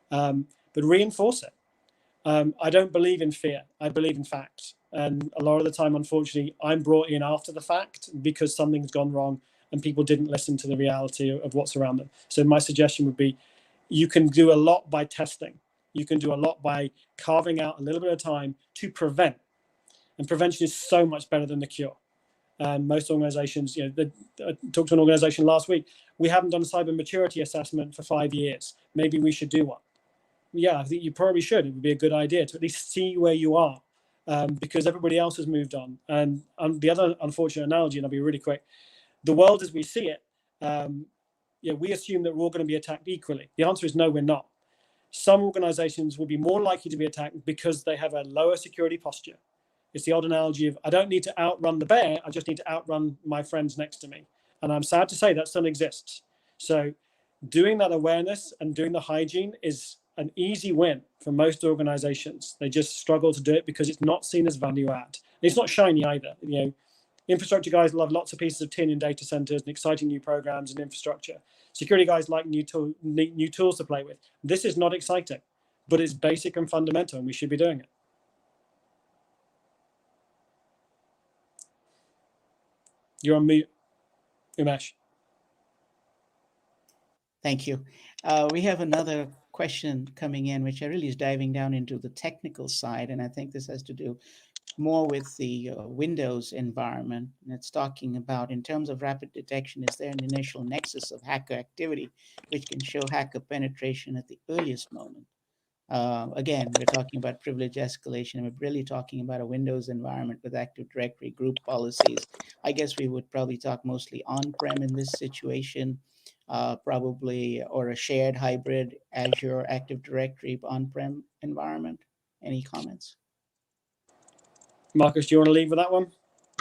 but reinforce it. I don't believe in fear. I believe in facts. And a lot of the time, unfortunately, I'm brought in after the fact because something's gone wrong and people didn't listen to the reality of what's around them. So my suggestion would be, you can do a lot by testing. You can do a lot by carving out a little bit of time to prevent. And prevention is so much better than the cure. Most organizations, I talked to an organization last week, we haven't done a cyber maturity assessment for 5 years. Maybe we should do one. Yeah, I think you probably should. It would be a good idea to at least see where you are, because everybody else has moved on. And the other unfortunate analogy, and I'll be really quick, the world as we see it, we assume that we're all going to be attacked equally. The answer is no, we're not. Some organizations will be more likely to be attacked because they have a lower security posture. It's the old analogy of, I don't need to outrun the bear, I just need to outrun my friends next to me. And I'm sad to say that still exists. So doing that awareness and doing the hygiene is an easy win for most organizations. They just struggle to do it because it's not seen as value add. And it's not shiny either. Infrastructure guys love lots of pieces of tin in data centers and exciting new programs and infrastructure. Security guys like new tools to play with. This is not exciting, but it's basic and fundamental, and we should be doing it. You're on mute, Umesh. Thank you. We have another question coming in, which really is diving down into the technical side. And I think this has to do more with the Windows environment. And it's talking about, in terms of rapid detection, is there an initial nexus of hacker activity, which can show hacker penetration at the earliest moment? Again, we're talking about privilege escalation, and we're really talking about a Windows environment with Active Directory group policies. I guess we would probably talk mostly on-prem in this situation, probably, or a shared hybrid Azure Active Directory on-prem environment. Any comments? Marcus, do you want to lead with that one?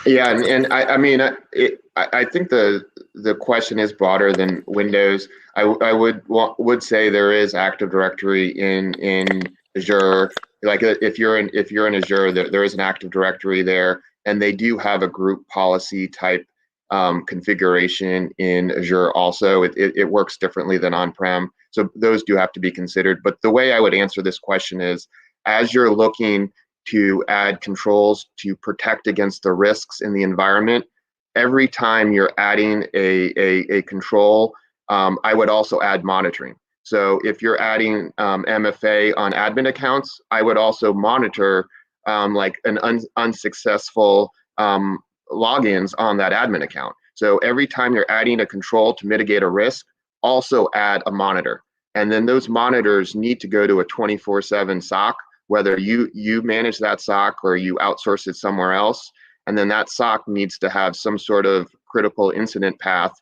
Yeah, and I mean, I think the question is broader than Windows. I would say there is Active Directory in Azure. Like if you're in Azure, there is an Active Directory there, and they do have a group policy type configuration in Azure also. It works differently than on-prem, so those do have to be considered. But the way I would answer this question is, as you're looking to add controls to protect against the risks in the environment, every time you're adding a control, I would also add monitoring. So if you're adding MFA on admin accounts, I would also monitor like an unsuccessful logins on that admin account. So every time you're adding a control to mitigate a risk, also add a monitor. And then those monitors need to go to a 24/7 SOC, whether you manage that SOC or you outsource it somewhere else. And then that SOC needs to have some sort of critical incident path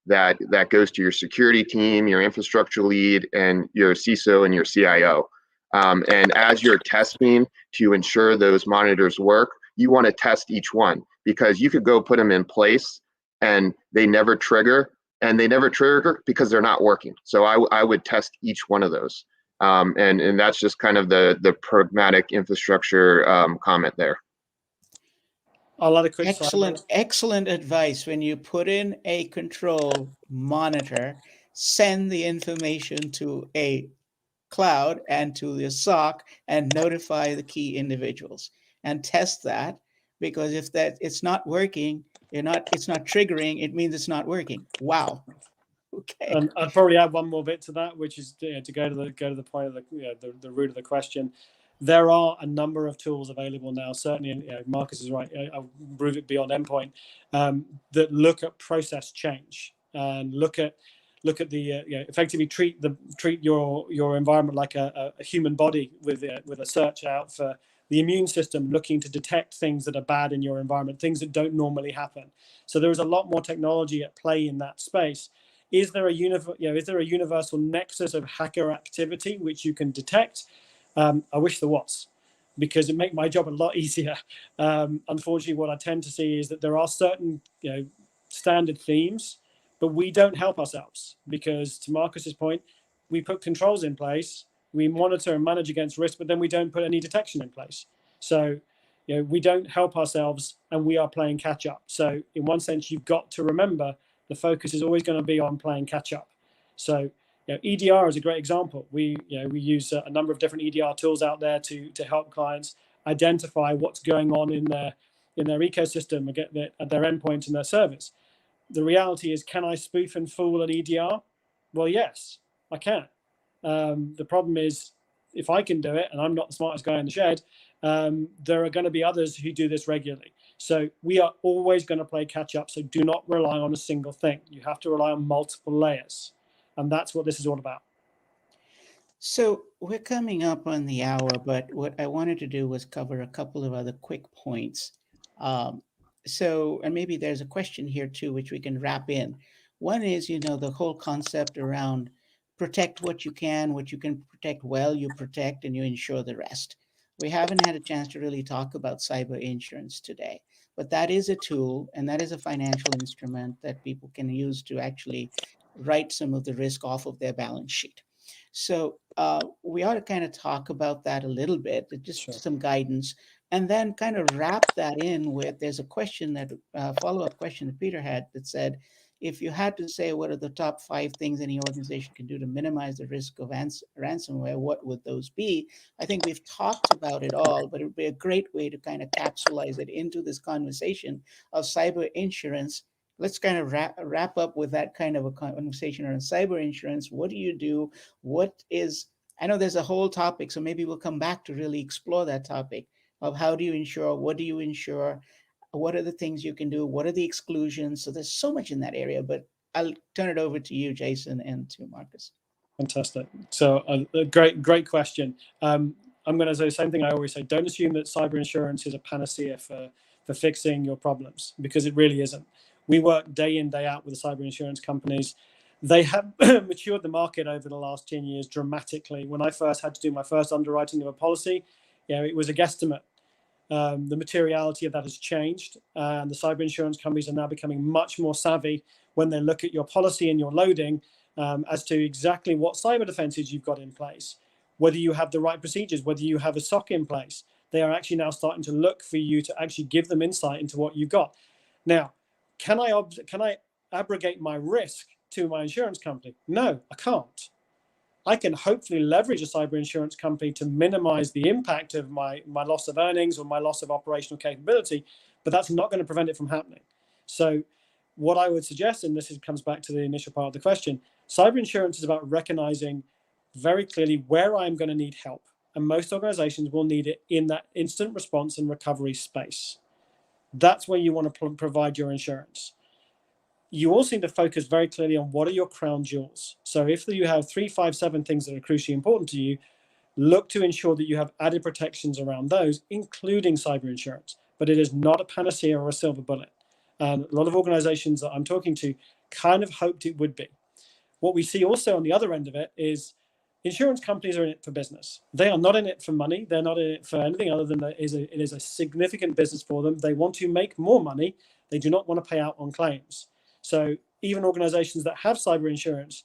that goes to your security team, your infrastructure lead, and your CISO and your CIO. And as you're testing to ensure those monitors work, you want to test each one, because you could go put them in place and they never trigger, and they never trigger because they're not working. So I would test each one of those. And that's just kind of the pragmatic infrastructure comment there. I'll add a quick excellent advice. When you put in a control, monitor, send the information to a cloud and to the SOC and notify the key individuals and test that, because if it's not working, it's not triggering, it means it's not working. Wow. Okay. And I'd probably add one more bit to that, which is to go to the point of the root of the question. There are a number of tools available now. Certainly, Marcus is right. I'll prove it beyond endpoint, that look at process change and look at the effectively treat your environment like a human body with a search out for the immune system, looking to detect things that are bad in your environment, things that don't normally happen. So there is a lot more technology at play in that space. Is there a universal nexus of hacker activity which you can detect? I wish there was, because it makes my job a lot easier. Unfortunately, what I tend to see is that there are certain standard themes, but we don't help ourselves because, to Marcus's point, we put controls in place, we monitor and manage against risk, but then we don't put any detection in place. So we don't help ourselves and we are playing catch up. So in one sense, you've got to remember the focus is always going to be on playing catch up. So EDR is a great example. We use a number of different EDR tools out there to help clients identify what's going on in their ecosystem and get at their endpoint and their service. The reality is, can I spoof and fool an EDR? Well, yes, I can. The problem is, if I can do it, and I'm not the smartest guy in the shed, there are going to be others who do this regularly. So we are always going to play catch up. So do not rely on a single thing. You have to rely on multiple layers. And that's what this is all about. So we're coming up on the hour, but what I wanted to do was cover a couple of other quick points. And maybe there's a question here too, which we can wrap in. One is, the whole concept around protect what you can protect well, you protect and you insure the rest. We haven't had a chance to really talk about cyber insurance today, but that is a tool and that is a financial instrument that people can use to actually write some of the risk off of their balance sheet. So we ought to kind of talk about that a little bit, just Sure. some guidance, and then kind of wrap that in with, there's a question that follow-up question that Peter had that said, if you had to say what are the top 5 things any organization can do to minimize the risk of ransomware, what would those be? I think we've talked about it all, but it would be a great way to kind of capsulize it into this conversation of cyber insurance. Let's kind of wrap up with that kind of a conversation around cyber insurance. What do you do? I know there's a whole topic, so maybe we'll come back to really explore that topic of how do you insure, what do you insure, what are the things you can do, what are the exclusions? So there's so much in that area, but I'll turn it over to you, Jason, and to Marcus. Fantastic. So a great question. I'm going to say the same thing I always say. Don't assume that cyber insurance is a panacea for fixing your problems, because it really isn't. We work day in, day out with the cyber insurance companies. They have matured the market over the last 10 years dramatically. When I first had to do my first underwriting of a policy, it was a guesstimate. The materiality of that has changed, and the cyber insurance companies are now becoming much more savvy when they look at your policy and your loading as to exactly what cyber defenses you've got in place, whether you have the right procedures, whether you have a SOC in place. They are actually now starting to look for you to actually give them insight into what you've got. Now, can I abrogate my risk to my insurance company? No, I can't. I can hopefully leverage a cyber insurance company to minimize the impact of my loss of earnings or my loss of operational capability, but that's not going to prevent it from happening. So what I would suggest, and this comes back to the initial part of the question, cyber insurance is about recognizing very clearly where I'm going to need help. And most organizations will need it in that instant response and recovery space. That's where you want to provide your insurance. You also need to focus very clearly on what are your crown jewels. So if you have 3, 5, 7 things that are crucially important to you, look to ensure that you have added protections around those, including cyber insurance. But it is not a panacea or a silver bullet. And a lot of organizations that I'm talking to kind of hoped it would be. What we see also on the other end of it is insurance companies are in it for business. They are not in it for money. They're not in it for anything other than it is a significant business for them. They want to make more money. They do not want to pay out on claims. So even organizations that have cyber insurance,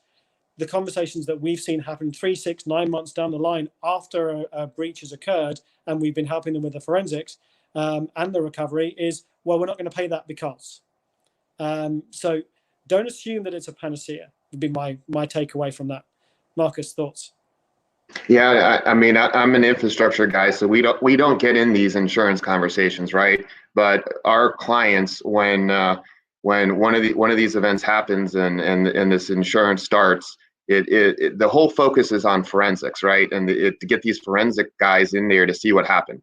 the conversations that we've seen happen 3, 6, 9 months down the line after a breach has occurred, and we've been helping them with the forensics and the recovery is, well, we're not going to pay that because. So don't assume that it's a panacea, would be my takeaway from that. Marcus, thoughts? Yeah, I mean, I'm an infrastructure guy, so we don't get in these insurance conversations, right? But our clients, when one of these events happens and this insurance starts, the whole focus is on forensics, right? And to get these forensic guys in there to see what happened.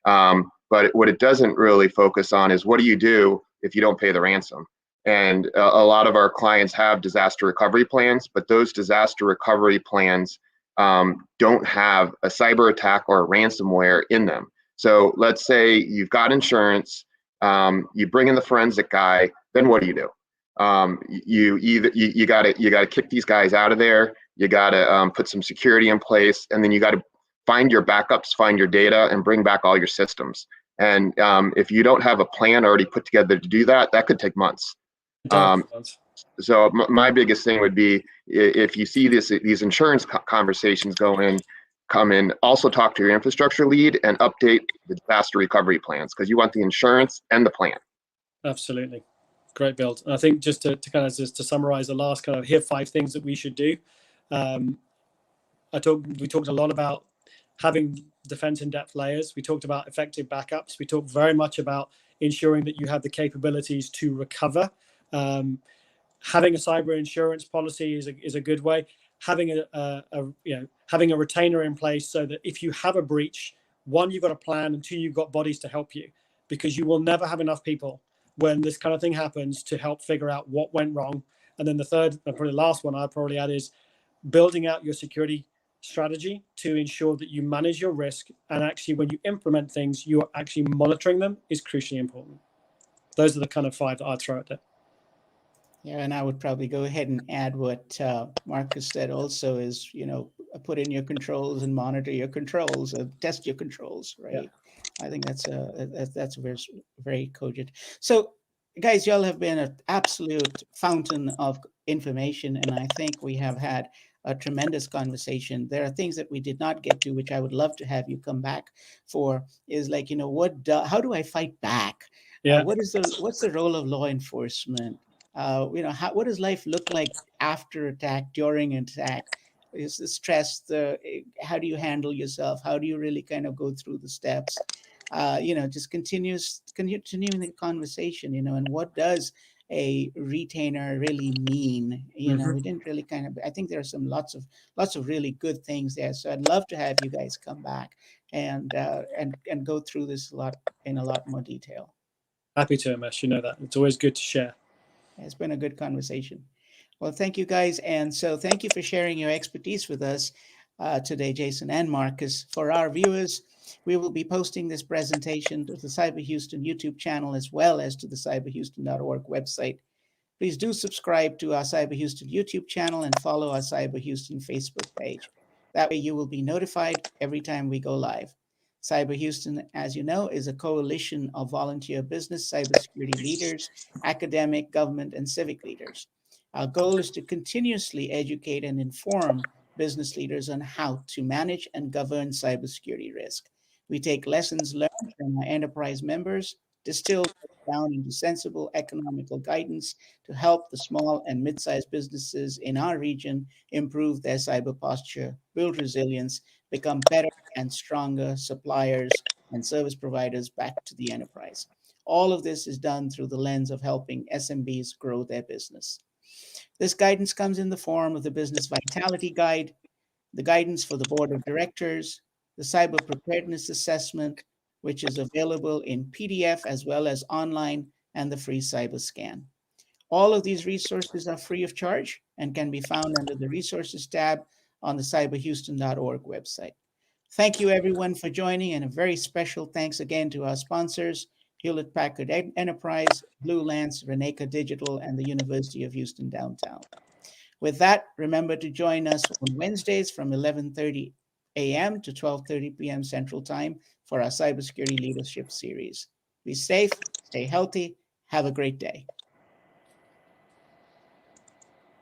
But what it doesn't really focus on is what do you do if you don't pay the ransom? And a lot of our clients have disaster recovery plans, but those disaster recovery plans don't have a cyber attack or a ransomware in them. So let's say you've got insurance, you bring in the forensic guy, then what do? You got to kick these guys out of there. You got to put some security in place, and then you got to find your backups, find your data, and bring back all your systems. And if you don't have a plan already put together to do that, that could take months. So my biggest thing would be, if you see these insurance conversations come in, also talk to your infrastructure lead and update the disaster recovery plans, because you want the insurance and the plan. Absolutely. Great build. And I think just to kind of just to summarize the last kind of here 5 things that we should do. We talked a lot about having defense in-depth layers. We talked about effective backups. We talked very much about ensuring that you have the capabilities to recover. Having a cyber insurance policy is a good way. Having having a retainer in place so that if you have a breach, 1, you've got a plan, and 2, you've got bodies to help you, because you will never have enough people when this kind of thing happens to help figure out what went wrong. And then the third, and probably the last one I'd probably add, is building out your security strategy to ensure that you manage your risk, and actually when you implement things, you are actually monitoring them is crucially important. Those are the kind of 5 that I'd throw at there. Yeah, and I would probably go ahead and add what Marcus said also is, put in your controls and monitor your controls, test your controls, right? Yeah. I think that's very, very cogent. So guys, y'all have been an absolute fountain of information, and I think we have had a tremendous conversation. There are things that we did not get to, which I would love to have you come back for, is like, how do I fight back? Yeah. What's the role of law enforcement? What does life look like after attack, during attack? Is the stress, how do you handle yourself? How do you really kind of go through the steps? Just continuing the conversation, and what does a retainer really mean? We didn't really I think there are lots of really good things there. So I'd love to have you guys come back and go through this in a lot more detail. Happy to, Umesh. You know that. It's always good to share. It's been a good conversation. Well, thank you guys. And so thank you for sharing your expertise with us today, Jason and Marcus. For our viewers, we will be posting this presentation to the Cyber Houston YouTube channel, as well as to the cyberhouston.org website. Please do subscribe to our Cyber Houston YouTube channel and follow our Cyber Houston Facebook page. That way you will be notified every time we go live. Cyber Houston, as you know, is a coalition of volunteer business, cybersecurity leaders, academic, government, and civic leaders. Our goal is to continuously educate and inform business leaders on how to manage and govern cybersecurity risk. We take lessons learned from our enterprise members, distill down into sensible economical guidance to help the small and mid-sized businesses in our region improve their cyber posture, build resilience, become better and stronger suppliers and service providers back to the enterprise. All of this is done through the lens of helping SMBs grow their business. This guidance comes in the form of the Business Vitality Guide, the guidance for the Board of Directors, the Cyber Preparedness Assessment, which is available in PDF as well as online, and the free Cyber Scan. All of these resources are free of charge and can be found under the Resources tab on the cyberhouston.org website. Thank you, everyone, for joining, and a very special thanks again to our sponsors, Hewlett-Packard Enterprise, Blue Lance, Reneka Digital, and the University of Houston Downtown. With that, remember to join us on Wednesdays from 11:30 a.m. to 12:30 p.m. Central Time for our Cybersecurity Leadership Series. Be safe, stay healthy, have a great day.